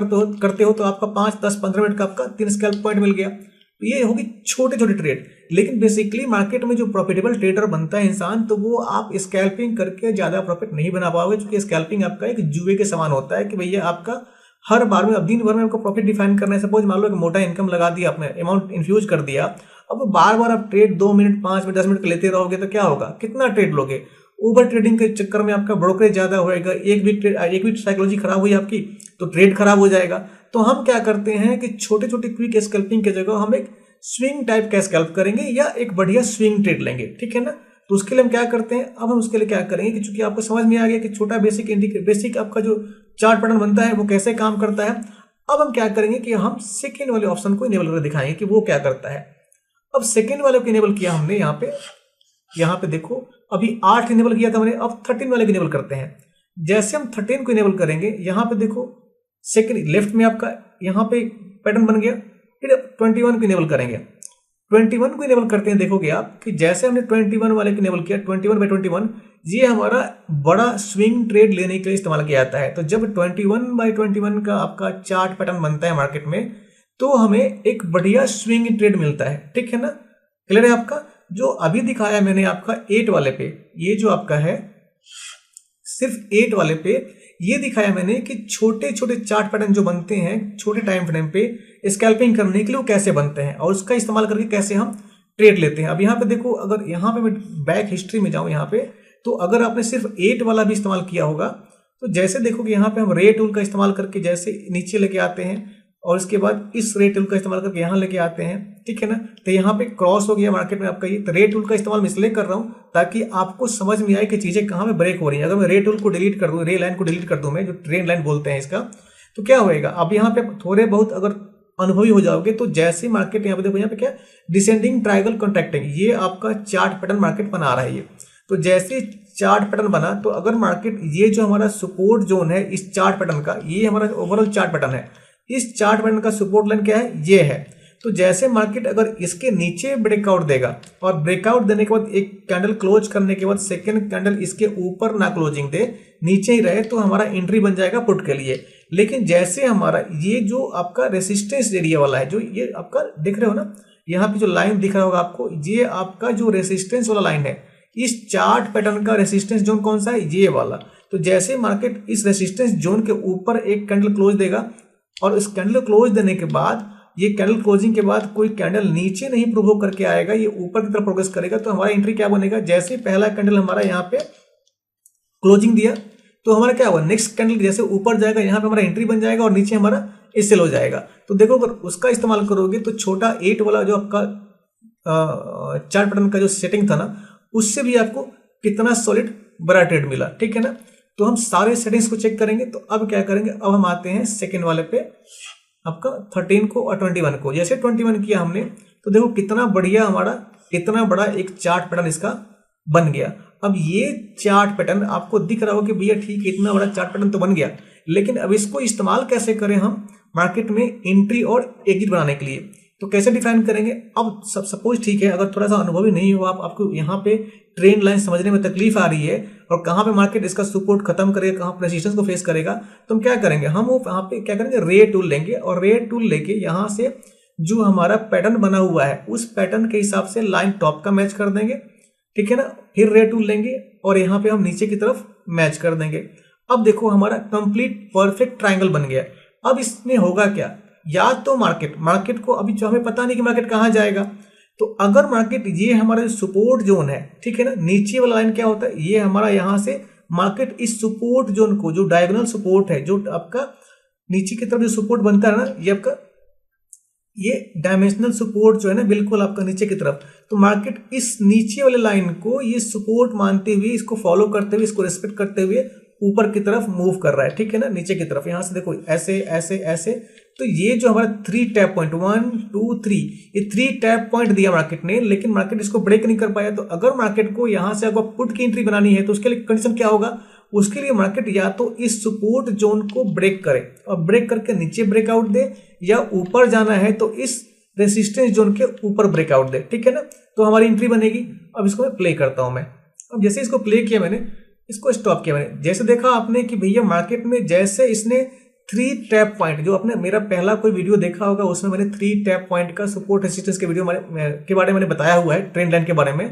करते हो तो आपका 5, 10, 15 मिनट का आपका 3 स्कैल्प पॉइंट मिल गया। तो ये होगी छोटे छोटे ट्रेड। लेकिन बेसिकली मार्केट में जो प्रॉफिटेबल ट्रेडर बनता है इंसान, तो वो आप स्कैल्पिंग करके ज्यादा प्रॉफिट नहीं बना पाओगे, क्योंकि स्कैल्पिंग आपका एक जुए के समान होता है कि भैया आपका हर बार में, अब दिन भर में आपको प्रॉफिट डिफाइन करना है। सपोज मान लो एक मोटा इनकम लगा दिया आपने, अमाउंट इन्फ्यूज कर दिया, अब बार बार आप ट्रेड 2 मिनट, 5 मिनट, 10 मिनट लेते रहोगे तो क्या होगा, कितना ट्रेड लोगे? ओवर ट्रेडिंग के चक्कर में आपका ब्रोकरेज ज्यादा होएगा, एक वीक साइकोलॉजी खराब हुई आपकी तो ट्रेड खराब हो जाएगा। तो हम क्या करते हैं कि छोटे छोटे क्विक स्कैल्पिंग की जगह हम एक स्विंग टाइप का स्कैल्प करेंगे या एक बढ़िया स्विंग ट्रेड लेंगे, ठीक है ना। तो उसके लिए हम क्या करते हैं, अब हम उसके लिए क्या करेंगे कि चूंकि आपको समझ में आ गया कि छोटा बेसिक आपका जो चार्ट पैटर्न बनता है वो कैसे काम करता है, अब हम क्या करेंगे कि हम सेकेंड वाले ऑप्शन को इनेबल करके दिखाएंगे कि वो क्या करता है। अब सेकेंड वाले को इनेबल किया हमने, यहाँ पे देखो अभी 8 इनेबल किया था मैंने, अब 13 वाले को इनेबल करते हैं। जैसे हम 13 को इनेबल करेंगे, यहाँ पे देखो सेकेंड लेफ्ट में आपका यहाँ पे पैटर्न बन गया। फिर 21 को इनेबल करेंगे, 21 को इनेबल करते हैं, देखोगे आप कि जैसे हमने 21 वाले को इनेबल किया, 21/21 ये हमारा बड़ा स्विंग ट्रेड लेने के लिए इस्तेमाल किया जाता है। तो जब 21/21 का आपका चार्ट पैटर्न बनता है मार्केट में, तो हमें एक बढ़िया स्विंग ट्रेड मिलता है, ठीक है ना। क्लियर है आपका? जो अभी दिखाया मैंने आपका 8 वाले पे, ये जो आपका है सिर्फ 8 वाले पे ये दिखाया मैंने कि छोटे छोटे चार्ट पैटर्न जो बनते हैं छोटे टाइम फ्रेम पे स्कैल्पिंग करने के लिए वो कैसे बनते हैं और उसका इस्तेमाल करके कैसे हम ट्रेड लेते हैं। अब यहाँ पे देखो, अगर यहाँ पे मैं बैक हिस्ट्री में जाऊं यहाँ पे, तो अगर आपने सिर्फ 8 वाला भी इस्तेमाल किया होगा तो जैसे देखोगे यहाँ पे हम रे टूल का इस्तेमाल करके जैसे नीचे लेके आते हैं और इसके बाद इस रे टूल का इस्तेमाल करके यहाँ लेके आते हैं, ठीक है ना। तो यहाँ पे क्रॉस हो गया मार्केट में आपका ये, तो रे टूल का इस्तेमाल मैं इसलिए कर रहा हूँ ताकि आपको समझ में आए कि चीजें कहाँ पे ब्रेक हो रही हैं। अगर मैं रे टूल को डिलीट कर दूँ, रे लाइन को डिलीट कर दूँ मैं, जो ट्रेंड लाइन बोलते हैं इसका, तो क्या होएगा, अब यहाँ पे थोड़े बहुत अगर अनुभवी हो जाओगे तो जैसे मार्केट यहाँ पे देखो, यहाँ पे क्या डिसेंडिंग ट्रायंगल कॉन्ट्रैक्टिंग, ये आपका चार्ट पैटर्न मार्केट बना रहा है ये। तो जैसे चार्ट पैटर्न बना, तो अगर मार्केट ये जो हमारा सपोर्ट जोन है इस चार्ट पैटर्न का, ये हमारा ओवरऑल चार्ट पैटर्न है, इस चार्ट पैटर्न का सपोर्ट लाइन क्या है, ये है। तो जैसे मार्केट अगर इसके नीचे ब्रेकआउट देगा और ब्रेकआउट देने के बाद एक कैंडल क्लोज करने के बाद सेकंड कैंडल इसके ऊपर ना क्लोजिंग दे, नीचे ही रहे, तो हमारा एंट्री बन जाएगा पुट के लिए। लेकिन जैसे हमारा ये जो आपका रेसिस्टेंस एरिया वाला है, जो ये आपका दिख रहे हो ना, यहाँ पे जो लाइन दिख रहा होगा आपको, ये आपका जो रेसिस्टेंस वाला लाइन है, इस चार्ट पैटर्न का रेसिस्टेंस जोन कौन सा है, ये वाला। तो जैसे मार्केट इस रेसिस्टेंस जोन के ऊपर एक कैंडल क्लोज देगा और इस कैंडल क्लोज देने के बाद ये कैंडल क्लोजिंग के बाद कोई कैंडल नीचे नहीं प्रोवोक करके आएगा, ये ऊपर की तरफ प्रोग्रेस करेगा, तो हमारा एंट्री क्या बनेगा, जैसे पहला कैंडल हमारा यहाँ पे क्लोजिंग दिया तो हमारा क्या होगा, नेक्स्ट कैंडल जैसे ऊपर जाएगा यहाँ पे हमारा एंट्री बन जाएगा और नीचे हमारा सेल हो जाएगा। तो देखो अगर उसका इस्तेमाल करोगे तो छोटा 8 वाला जो आपका चार्ट पैटर्न का जो सेटिंग था ना, उससे भी आपको कितना सॉलिड बड़ा ट्रेड मिला, ठीक है ना। तो हम सारे सेटिंग्स को चेक करेंगे। तो अब क्या करेंगे, अब हम आते हैं सेकेंड वाले पे, आपका 13 को और 21 को। जैसे 21 किया हमने तो देखो कितना बढ़िया हमारा, कितना बड़ा एक चार्ट पैटर्न इसका बन गया। अब ये चार्ट पैटर्न आपको दिख रहा हो कि भैया ठीक है इतना बड़ा चार्ट पैटर्न तो बन गया, लेकिन अब इसको इस्तेमाल कैसे करें हम मार्केट में एंट्री और एग्जिट बनाने के लिए। तो कैसे डिफाइन करेंगे, अब सपोज ठीक है अगर थोड़ा सा अनुभवी नहीं हो आपको यहाँ पे ट्रेंड लाइन समझने में तकलीफ आ रही है और कहाँ पे मार्केट इसका सपोर्ट खत्म करेगा, कहाँ रेजिस्टेंस को फेस करेगा, तो हम क्या करेंगे, हम वो यहाँ पे क्या करेंगे, रे टूल लेंगे और रे टूल लेके यहाँ से जो हमारा पैटर्न बना हुआ है उस पैटर्न के हिसाब से लाइन टॉप का मैच कर देंगे, ठीक है ना। फिर रे टूल लेंगे और यहाँ पे हम नीचे की तरफ मैच कर देंगे। अब देखो हमारा कंप्लीट परफेक्ट ट्रायंगल बन गया। अब इसमें होगा क्या, या तो मार्केट को अभी जो हमें पता नहीं कि मार्केट कहाँ जाएगा, तो अगर मार्केट ये हमारा सपोर्ट जोन है, ठीक है ना, नीचे वाला लाइन क्या होता है, ये हमारा यहाँ से मार्केट इस सपोर्ट जोन को, जो डायगोनल सपोर्ट है, जो आपका नीचे की तरफ जो सपोर्ट बनता है ना, ये आपका ये डायमेंशनल सपोर्ट जो है ना बिल्कुल आपका नीचे की तरफ, तो मार्केट इस नीचे वाले लाइन को ये सपोर्ट मानते हुए, इसको फॉलो करते हुए, इसको रिस्पेक्ट करते हुए ऊपर की तरफ मूव कर रहा है, ठीक है ना, नीचे की तरफ। यहां से देखो ऐसे ऐसे ऐसे, तो ये जो हमारा 3 टैप पॉइंट 1 2 3, ये 3 टैप पॉइंट दिया मार्केट ने, लेकिन मार्केट इसको ब्रेक नहीं कर पाया। तो अगर मार्केट को यहां से अगर पुट की एंट्री बनानी है तो उसके लिए कंडीशन क्या होगा, उसके लिए मार्केट या तो इस सपोर्ट जोन को ब्रेक करे और ब्रेक करके नीचे ब्रेकआउट दे, या ऊपर जाना है तो इस रेसिस्टेंस जोन के ऊपर ब्रेकआउट दे, ठीक है ना। तो हमारी एंट्री बनेगी। अब इसको मैं प्ले करता हूं मैं। अब जैसे इसको प्ले किया मैंने, इसको स्टॉप किया मैंने, जैसे देखा आपने कि भैया मार्केट में जैसे इसने 3 टैप पॉइंट, जो आपने मेरा पहला कोई वीडियो देखा होगा उसमें मैंने 3 टैप पॉइंट का सपोर्ट रेसिस्टेंस के वीडियो के बारे में मैंने बताया हुआ है, ट्रेंड लाइन के बारे में।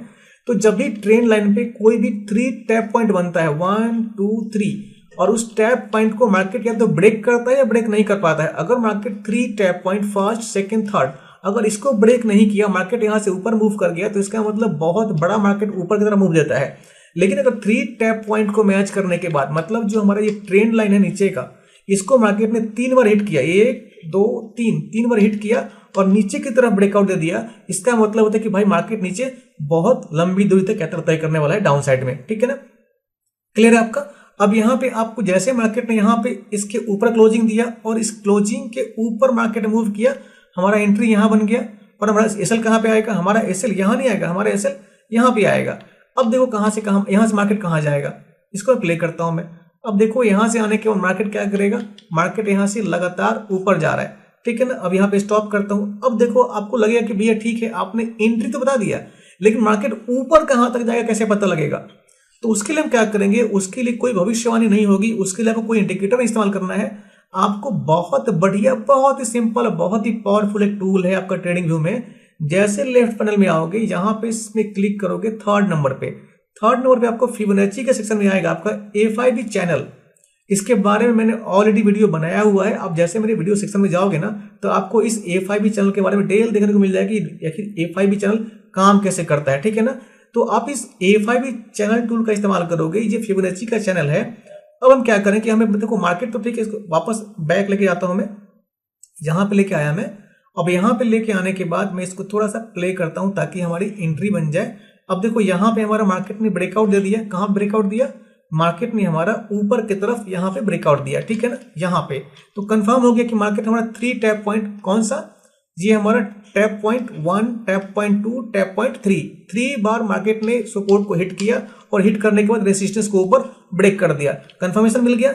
तो जब भी ट्रेंड लाइन पे कोई भी 3 टैप पॉइंट बनता है 1 2 3, और उस टैप पॉइंट को मार्केट या तो ब्रेक करता है या ब्रेक नहीं कर पाता है। अगर market 3 tap point first second third, अगर इसको ब्रेक नहीं किया, मार्केट यहां से ऊपर मूव कर गया, तो इसका मतलब बहुत बड़ा मार्केट ऊपर की तरफ मूव देता है। लेकिन अगर 3 टैप पॉइंट को मैच करने के बाद, मतलब जो हमारा ये ट्रेंड लाइन है नीचे का, इसको मार्केट ने 3 बार हिट किया, 1 2 3 बार हिट किया और नीचे की तरफ ब्रेकआउट दे दिया, इसका मतलब होता है कि भाई मार्केट नीचे बहुत लंबी दूरी तक यात्रा तय करने वाला है डाउन साइड में, ठीक है ना। क्लियर है आपका। अब यहाँ पे आपको जैसे मार्केट ने यहाँ पे इसके ऊपर क्लोजिंग दिया और इस क्लोजिंग के ऊपर मार्केट मूव किया, हमारा एंट्री यहाँ बन गया और हमारा एसएल कहाँ पे आएगा, हमारा एसएल यहाँ नहीं आएगा, हमारा एसएल यहाँ पे आएगा। अब देखो कहाँ से कहाँ, यहाँ से मार्केट कहाँ जाएगा, इसको प्ले करता हूं मैं। अब देखो यहाँ से आने के बाद मार्केट क्या करेगा, मार्केट यहाँ से लगातार ऊपर जा रहा है, ठीक है ना। अब यहाँ पे स्टॉप करता हूं। अब देखो आपको लगेगा कि भैया ठीक है आपने एंट्री तो बता दिया, लेकिन मार्केट ऊपर कहाँ तक जाएगा कैसे पता लगेगा। तो उसके लिए हम क्या करेंगे, उसके लिए कोई भविष्यवाणी नहीं होगी, उसके लिए आपको कोई इंडिकेटर इस्तेमाल करना है। आपको बहुत बढ़िया, बहुत ही सिंपल, बहुत ही पावरफुल एक टूल है आपका ट्रेडिंग व्यू में। जैसे लेफ्ट पैनल में आओगे, यहाँ पे इसमें क्लिक करोगे थर्ड नंबर पे आपको फिबोनाची के सेक्शन में आएगा आपका A5B चैनल। इसके बारे में मैंने ऑलरेडी वीडियो बनाया हुआ है। आप जैसे मेरे वीडियो सेक्शन में जाओगे ना, तो आपको इस A5B चैनल के बारे में डिटेल देखने को मिल जाएगी, आखिर A5B चैनल काम कैसे करता है, ठीक है ना। तो आप इस A5B चैनल टूल का इस्तेमाल करोगे। ये फिबोनाची का चैनल है। अब हम क्या करें कि हमें देखो मार्केट तो ठीक है, इसको वापस बैक लेके आता हूं मैं, यहाँ पे लेके आया मैं। अब यहाँ पे लेके आने के बाद मैं इसको थोड़ा सा प्ले करता हूं ताकि हमारी एंट्री बन जाए। अब देखो यहाँ पे हमारा मार्केट ने ब्रेकआउट दे दिया। कहाँ ब्रेकआउट दिया, मार्केट ने हमारा ऊपर की तरफ यहाँ पे ब्रेकआउट दिया, ठीक है ना, यहाँ पे। तो कंफर्म हो गया कि मार्केट हमारा 3 टैप पॉइंट, कौन सा, ये हमारा tap point 1, tap point 2, tap point 3 बार मार्केट ने सपोर्ट को हिट किया और हिट करने के बाद रेसिस्टेंस को ऊपर ब्रेक कर दिया। कंफर्मेशन मिल गया,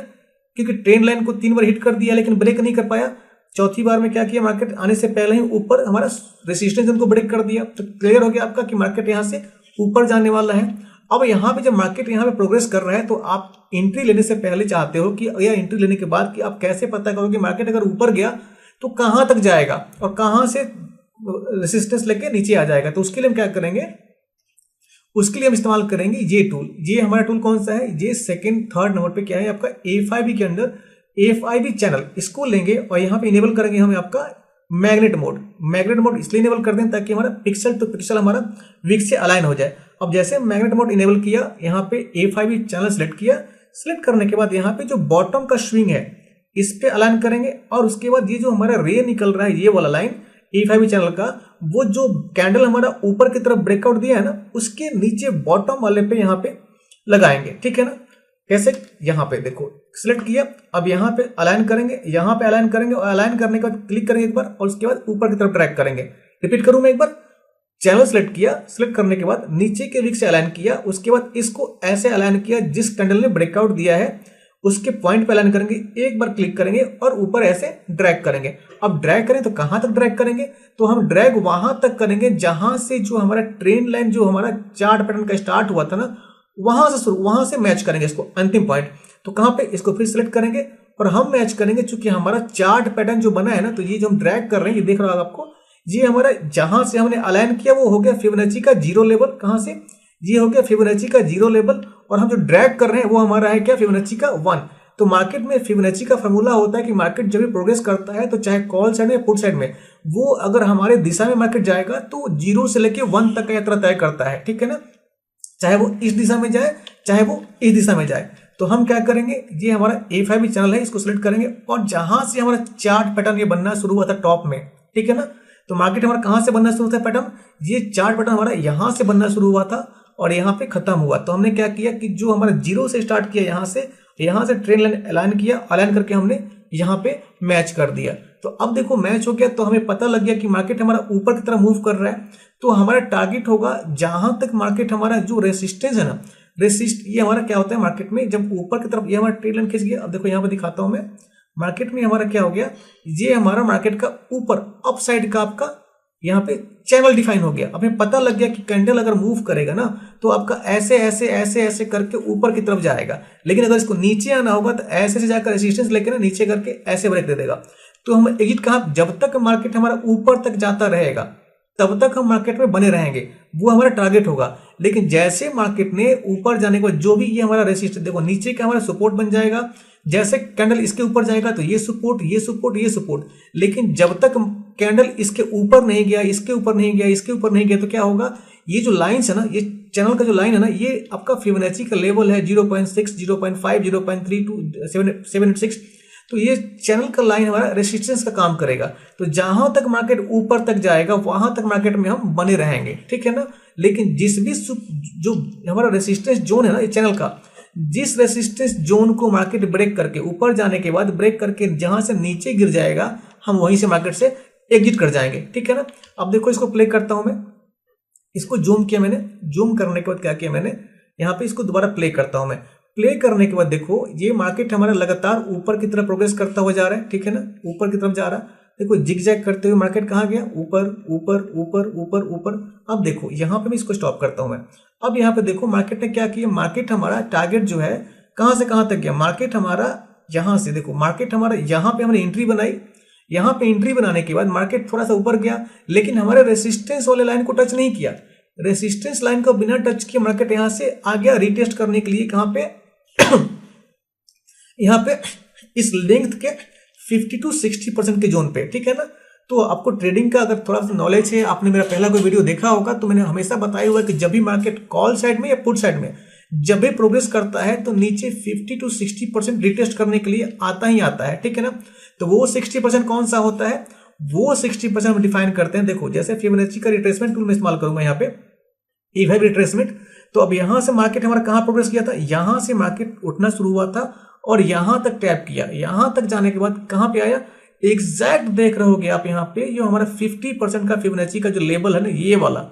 क्योंकि ट्रेंड लाइन को 3 बार हिट कर दिया लेकिन ब्रेक नहीं कर पाया। चौथी बार में क्या किया, मार्केट आने से पहले ही ऊपर हमारा रेसिस्टेंस को ब्रेक कर दिया। तो क्लियर हो गया आपका कि मार्केट यहाँ से ऊपर जाने वाला है। अब यहाँ पे जब मार्केट यहाँ पे प्रोग्रेस कर रहा है, तो आप एंट्री लेने से पहले चाहते हो कि, या एंट्री लेने के बाद कि आप कैसे पता करोगे मार्केट अगर ऊपर गया तो कहाँ तक जाएगा और कहाँ से रेसिस्टेंस लेके नीचे आ जाएगा। तो उसके लिए हम क्या करेंगे, उसके लिए हम इस्तेमाल करेंगे ये टूल। ये हमारा टूल कौन सा है, ये सेकंड थर्ड नंबर पे क्या है आपका A5B के अंदर A5B चैनल। इसको लेंगे और यहाँ पे इनेबल करेंगे हम आपका मैग्नेट मोड इसलिए इनेबल कर दें ताकि हमारा पिक्सल टू पिक्सल हमारा विक से अलाइन हो जाए। अब जैसे मैग्नेट मोड इनेबल किया, यहाँ पे A5B चैनल सेलेक्ट किया। सेलेक्ट करने के बाद यहाँ पे जो बॉटम का स्विंग है, इस पे अलाइन करेंगे और उसके बाद ये जो हमारा रे निकल रहा है ये वाला लाइन E5 चैनल का, वो जो कैंडल हमारा ऊपर की तरफ ब्रेकआउट दिया है ना, उसके नीचे बॉटम वाले पे यहाँ पे लगाएंगे। ठीक है ना, कैसे, यहाँ पे देखो सिलेक्ट किया, अब यहाँ पे अलाइन करेंगे, यहाँ पे अलाइन करेंगे और अलाइन करने के बाद क्लिक करेंगे एक बार और उसके बाद ऊपर की तरफ ड्रैग करेंगे। रिपीट करूं मैं एक बार, चैनल सेलेक्ट किया, सिलेक्ट करने के बाद नीचे के विक से अलाइन किया, उसके बाद इसको ऐसे अलाइन किया जिस कैंडल ने ब्रेकआउट दिया है उसके पॉइंट पे अलाइन करेंगे, एक बार क्लिक करेंगे और ऊपर ऐसे ड्रैग करेंगे। अब ड्रैग करें तो कहां तक ड्रैग करेंगे, तो हम ड्रैग वहां तक करेंगे जहां से जो हमारा ट्रेंड लाइन जो हमारा चार्ट पैटर्न का स्टार्ट हुआ था ना, वहां से मैच करेंगे इसको अंतिम पॉइंट। तो कहां पे, इसको फिर सिलेक्ट करेंगे और हम मैच करेंगे, चूंकि हमारा चार्ट पैटर्न जो बना है ना, तो ये जो हम ड्रैग कर रहे हैं ये देख रहा होगा आपको, ये हमारा जहां से हमने अलाइन किया वो हो गया फिबोनाची का जीरो लेवल। कहां से, ये हो गया फिबोनाची का जीरो लेवल, और हम जो ड्रैग कर रहे हैं वो हमारा है क्या, फिबोनाची का 1। तो मार्केट में फिबोनाची का फॉर्मूला होता है कि मार्केट जब भी प्रोग्रेस करता है तो चाहे कॉल साइड में पुट साइड में, वो अगर हमारे दिशा में मार्केट जाएगा तो 0 से लेके 1 तक का यात्रा तय करता है। ठीक है ना, चाहे वो इस दिशा में जाए चाहे वो इस दिशा में जाए। तो हम क्या करेंगे, ये हमारा A5 चैनल है, इसको सिलेक्ट करेंगे और जहां से हमारा चार्ट पैटर्न ये बनना शुरू हुआ था टॉप में, ठीक है ना, तो मार्केट हमारा कहां से बनना शुरू था पैटर्न, ये चार्ट पैटर्न हमारा यहां से बनना शुरू हुआ था और यहाँ पे खत्म हुआ। तो हमने क्या किया कि जो हमारा 0 से स्टार्ट किया, यहाँ से ट्रेंड लाइन अलाइन किया, अलाइन करके हमने यहाँ पे मैच कर दिया। तो अब देखो मैच हो गया, तो हमें पता लग गया कि मार्केट हमारा ऊपर की तरफ मूव कर रहा है। तो हमारा टारगेट होगा जहां तक मार्केट हमारा जो रेसिस्टेंस है ना, ये हमारा क्या होता है मार्केट में, जब ऊपर की तरफ ये हमारा ट्रेंड लाइन खिंच गया। अब देखो यहाँ पे दिखाता हूं मैं, मार्केट में हमारा क्या हो गया, ये हमारा मार्केट का ऊपर अप साइड का आपका यहाँ पे चैनल डिफाइन हो गया। हमें पता लग गया कि कैंडल अगर मूव करेगा ना तो आपका ऐसे ऐसे ऐसे ऐसे करके ऊपर की तरफ जाएगा, लेकिन अगर इसको नीचे आना होगा तो ऐसे से जाकर रेसिस्टेंस लेके ना नीचे करके ऐसे ब्रेक दे देगा। तो हम एग्जिट कहाँ, जब तक मार्केट हमारा ऊपर तक जाता रहेगा तब तक हम मार्केट में बने रहेंगे, वो हमारा टारगेट होगा। लेकिन जैसे मार्केट ने ऊपर जाने के बाद जो भी ये हमारा रेसिस्टेंस, देखो नीचे का हमारा सपोर्ट बन जाएगा, जैसे कैंडल इसके ऊपर जाएगा तो ये सपोर्ट ये सपोर्ट ये सपोर्ट, लेकिन जब तक कैंडल इसके ऊपर नहीं गया, इसके ऊपर नहीं गया, इसके ऊपर नहीं गया, तो क्या होगा, ये जो लाइंस है ना, ये चैनल का जो लाइन है ना, ये आपका फिबोनाची का लेवल है 0.6, 0.5, 0.32, 786। तो ये चैनल का लाइन हमारा रेसिस्टेंस का काम करेगा। तो जहां तक मार्केट ऊपर तक जाएगा वहां तक मार्केट में हम बने रहेंगे, ठीक है ना। लेकिन जिस भी जो हमारा रेसिस्टेंस जोन है ना, ये चैनल का, जिस रेसिस्टेंस जोन को मार्केट ब्रेक करके ऊपर जाने के बाद ब्रेक करके जहां से नीचे गिर जाएगा, हम वहीं से मार्केट से एग्जिट कर जाएंगे, ठीक है ना। अब देखो इसको प्ले करता हूं मैं, इसको जूम किया मैंने, जूम करने के बाद क्या किया मैंने, यहाँ पे इसको दोबारा प्ले करता हूं मैं। प्ले करने के बाद देखो ये मार्केट हमारा लगातार ऊपर की तरफ प्रोग्रेस करता हुआ जा रहा है, ठीक है ना, ऊपर की तरफ जा रहा है। देखो जिगजैग करते हुए मार्केट कहाँ गया, ऊपर ऊपर ऊपर ऊपर ऊपर। अब देखो यहाँ पे मैं इसको स्टॉप करता हूं मैं। अब यहाँ पे देखो मार्केट ने क्या किया, मार्केट हमारा टारगेट जो है कहां से कहां तक गया, मार्केट हमारा यहां से, देखो मार्केट हमारा यहाँ पे हमने एंट्री बनाई, यहाँ पे एंट्री बनाने के बाद मार्केट थोड़ा सा ऊपर गया, लेकिन हमारे रेसिस्टेंस वाले लाइन को टच नहीं किया। रेसिस्टेंस लाइन को बिना टच किए मार्केट यहाँ से आ गया रिटेस्ट करने के लिए, कहां पे यहाँ पे इस लेंथ के 50 to 60% के जोन पे, ठीक है ना। तो आपको ट्रेडिंग का अगर थोड़ा सा नॉलेज है, आपने मेरा पहला कोई वीडियो देखा होगा, तो मैंने हमेशा बताया हुआ है कि जब भी मार्केट कॉल साइड में या पुट साइड में जब भी प्रोग्रेस करता है तो नीचे 50 to 60% रिटेस्ट करने के लिए आता ही आता है, ठीक है ना। तो वो 60% कौन सा होता है, वो 60% हम डिफाइन करते हैं। देखो जैसे फिबोनाची का रिट्रेसमेंट टूल में इस्तेमाल करूंगा यहाँ पे, E5 रिट्रेसमेंट। तो अब यहां से मार्केट हमारा कहां प्रोग्रेस किया था, यहां से मार्केट उठना शुरू हुआ था और यहां तक टैप किया, यहां तक जाने के बाद कहां पे आया, एग्जैक्ट देख रहे होगे आप यहाँ पे, ये हमारा 50% का फिबोनाची का जो लेवल है ना, ये वाला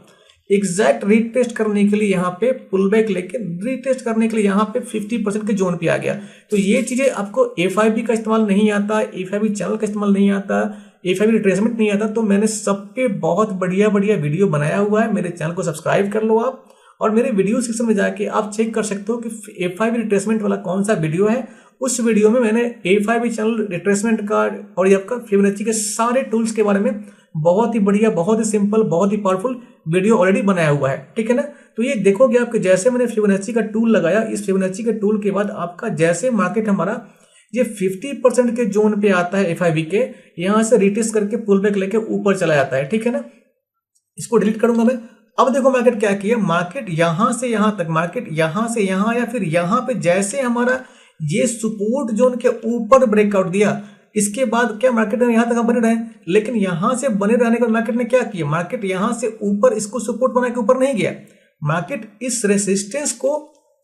एग्जैक्ट रीटेस्ट करने के लिए यहाँ पे पुल बैक लेके रीटेस्ट करने के लिए यहाँ पे 50% के जोन पे आ गया। तो ये चीजें आपको A5 का इस्तेमाल नहीं आता, A5 चैनल का इस्तेमाल नहीं आता, A5 रिट्रेसमेंट नहीं आता, तो मैंने सब पे बहुत बढ़िया बढ़िया वीडियो बनाया हुआ है। मेरे चैनल को सब्सक्राइब कर लो आप, और मेरे वीडियो सेक्शन में जाके आप चेक कर सकते हो कि A5 रिट्रेसमेंट वाला कौन सा वीडियो है। उस वीडियो में मैंने A5 चैनल रिट्रेसमेंट का और ये आपका फिबोनाची के सारे टूल्स के बारे में बहुत ही बढ़िया, बहुत ही सिंपल, बहुत ही पावरफुल वीडियो ऑलरेडी बनाया हुआ है, ठीक है ना। तो ये देखोगे आपके जैसे मैंने फिबोनाची का टूल लगाया, इस फिबोनाची के टूल के बाद आपका जैसे मार्केट हमारा ये 50% के जोन पे आता है A5 के, यहां से रिटेस्ट करके पुल बैक लेके ऊपर चला जाता है, ठीक है ना। इसको डिलीट करूंगा मैं। अब देखो मार्केट क्या किया, मार्केट यहां से यहां तक, मार्केट यहां से यहां या फिर यहां पे जैसे हमारा ये सपोर्ट जोन के ऊपर ब्रेकआउट दिया, इसके बाद क्या मार्केट में यहां तक हम बने रहे, लेकिन यहां से बने रहने के बाद मार्केट ने क्या किया, मार्केट यहां से ऊपर इसको सपोर्ट बना के ऊपर नहीं गया, मार्केट इस रेसिस्टेंस को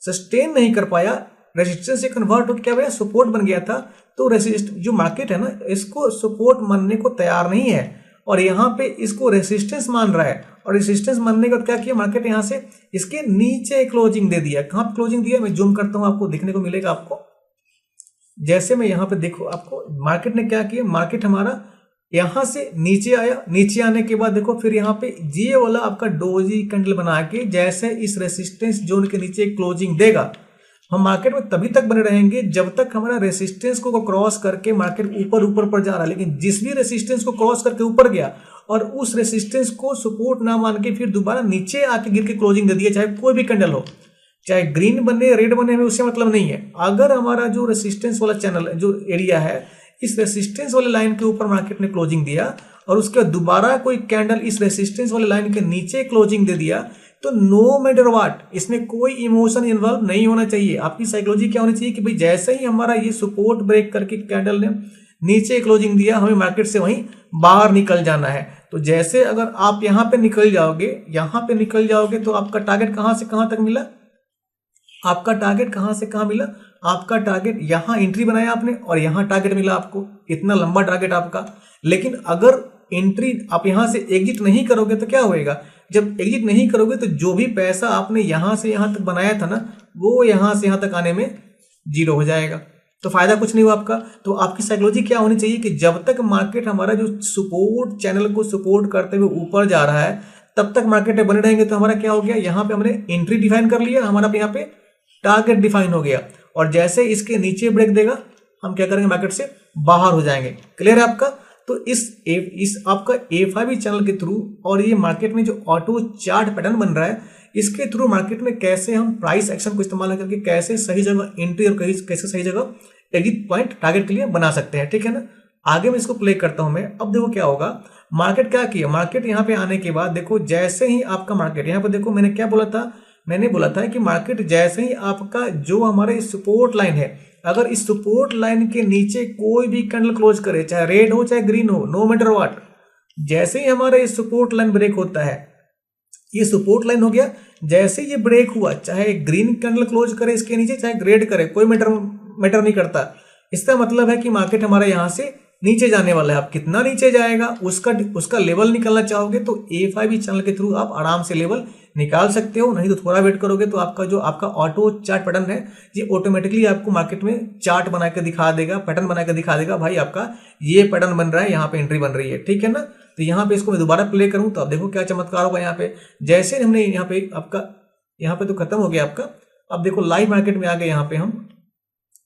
सस्टेन नहीं कर पाया, रेसिस्टेंस से कन्वर्ट होकर क्या हुआ, सपोर्ट बन गया था। तो रेसिस्ट जो मार्केट है ना, इसको सपोर्ट मानने को तैयार नहीं है और यहाँ पे इसको रेसिस्टेंस मान रहा है, और रेसिस्टेंस मानने के बाद क्या किया मार्केट यहाँ से इसके नीचे क्लोजिंग दे दिया। कहाँ पे क्लोजिंग दिया, मैं जूम करता हूँ, आपको देखने को मिलेगा। आपको जैसे मैं यहाँ पे देखो, आपको मार्केट ने क्या किया, मार्केट हमारा यहां से नीचे आया, नीचे आने के बाद देखो फिर यहाँ पे ये वाला आपका डोजी कैंडल बना के जैसे इस रेसिस्टेंस जोन के नीचे क्लोजिंग देगा, हम मार्केट में तभी तक बने रहेंगे जब तक हमारा रेसिस्टेंस को क्रॉस करके मार्केट ऊपर ऊपर पर जा रहा है। लेकिन जिस भी रेसिस्टेंस को क्रॉस करके ऊपर गया और उस रेसिस्टेंस को सपोर्ट ना मान के फिर दोबारा नीचे आके गिर के क्लोजिंग दे दिया, चाहे कोई भी कैंडल हो, चाहे ग्रीन बने रेड बने, हमें उससे मतलब नहीं है। अगर हमारा जो रेसिस्टेंस वाला चैनल जो एरिया है, इस रेसिस्टेंस वाले लाइन के ऊपर मार्केट ने क्लोजिंग दिया और उसके बाद दोबारा कोई कैंडल इस रेसिस्टेंस वाले लाइन के नीचे क्लोजिंग दे दिया, तो नो मैटर व्हाट, इसमें कोई इमोशन इन्वॉल्व नहीं होना चाहिए। आपकी साइकोलॉजी क्या होनी चाहिए कि भाई जैसे ही हमारा ये सपोर्ट ब्रेक करके कैंडल ने नीचे क्लोजिंग दिया, हमें मार्केट से वहीं बाहर निकल जाना है। तो जैसे अगर आप यहाँ पे निकल जाओगे तो आपका टारगेट कहां से कहां तक मिला, आपका टारगेट कहां से कहां मिला, आपका टारगेट यहां एंट्री बनाया आपने और यहां टारगेट मिला आपको, इतना लंबा टारगेट आपका। लेकिन अगर एंट्री आप यहां से एग्जिट नहीं करोगे तो क्या होएगा, जब एग्जिट नहीं करोगे तो जो भी पैसा आपने यहां से यहां तक बनाया था ना, वो यहां से यहां तक आने में जीरो हो जाएगा, तो फायदा कुछ नहीं हुआ आपका। तो आपकी साइकोलॉजी क्या होनी चाहिए कि जब तक मार्केट हमारा जो सपोर्ट चैनल को सपोर्ट करते हुए ऊपर जा रहा है तब तक मार्केट में बने रहेंगे। तो हमारा क्या हो गया, यहाँ पे हमने एंट्री डिफाइन कर लिया, हमारा यहाँ पे टारगेट डिफाइन हो गया, और जैसे इसके नीचे ब्रेक देगा हम क्या करेंगे, मार्केट से बाहर हो जाएंगे। क्लियर है आपका। तो इस आपका A5 चैनल के थ्रू और ये मार्केट में जो ऑटो चार्ट पैटर्न बन रहा है, इसके थ्रू मार्केट में कैसे हम प्राइस एक्शन को इस्तेमाल करके कैसे सही जगह एंट्री और कैसे सही जगह एग्जिट पॉइंट टारगेट के लिए बना सकते हैं। ठीक है ना। आगे मैं इसको प्ले करता हूं मैं। अब देखो क्या होगा, मार्केट क्या किया, मार्केट यहाँ पे आने के बाद देखो जैसे ही आपका मार्केट यहाँ पे देखो, मैंने क्या बोला था, मैंने बोला था कि मार्केट जैसे ही आपका जो हमारे सपोर्ट लाइन है, अगर इस सपोर्ट लाइन के नीचे कोई भी कैंडल क्लोज करे, चाहे रेड हो चाहे ग्रीन हो, नो मैटर व्हाट, जैसे ही हमारा ये सपोर्ट लाइन ब्रेक होता है, ये सपोर्ट लाइन हो गया, जैसे ये ब्रेक हुआ, चाहे ग्रीन कैंडल क्लोज करे इसके नीचे चाहे रेड करे, कोई मैटर नहीं करता। इसका मतलब है कि मार्केट हमारा यहां से नीचे जाने वाला है। आप कितना नीचे जाएगा उसका लेवल निकालना चाहोगे तो A5 चैनल के थ्रू आप आराम से लेवल निकाल सकते हो, नहीं तो थोड़ा वेट करोगे तो आपका ऑटो चार्ट पैटर्न है ये ऑटोमेटिकली आपको मार्केट में चार्ट बना के दिखा देगा, पैटर्न बना के दिखा देगा, भाई आपका ये पैटर्न बन रहा है, यहाँ पे एंट्री बन रही है। ठीक है ना। तो यहाँ पे इसको मैं दोबारा प्ले करूं तो आप देखो क्या चमत्कार होगा। यहाँ पे जैसे हमने यहाँ पे आपका यहाँ पे तो खत्म हो गया आपका। अब देखो लाइव मार्केट में आ गए, यहाँ पे हम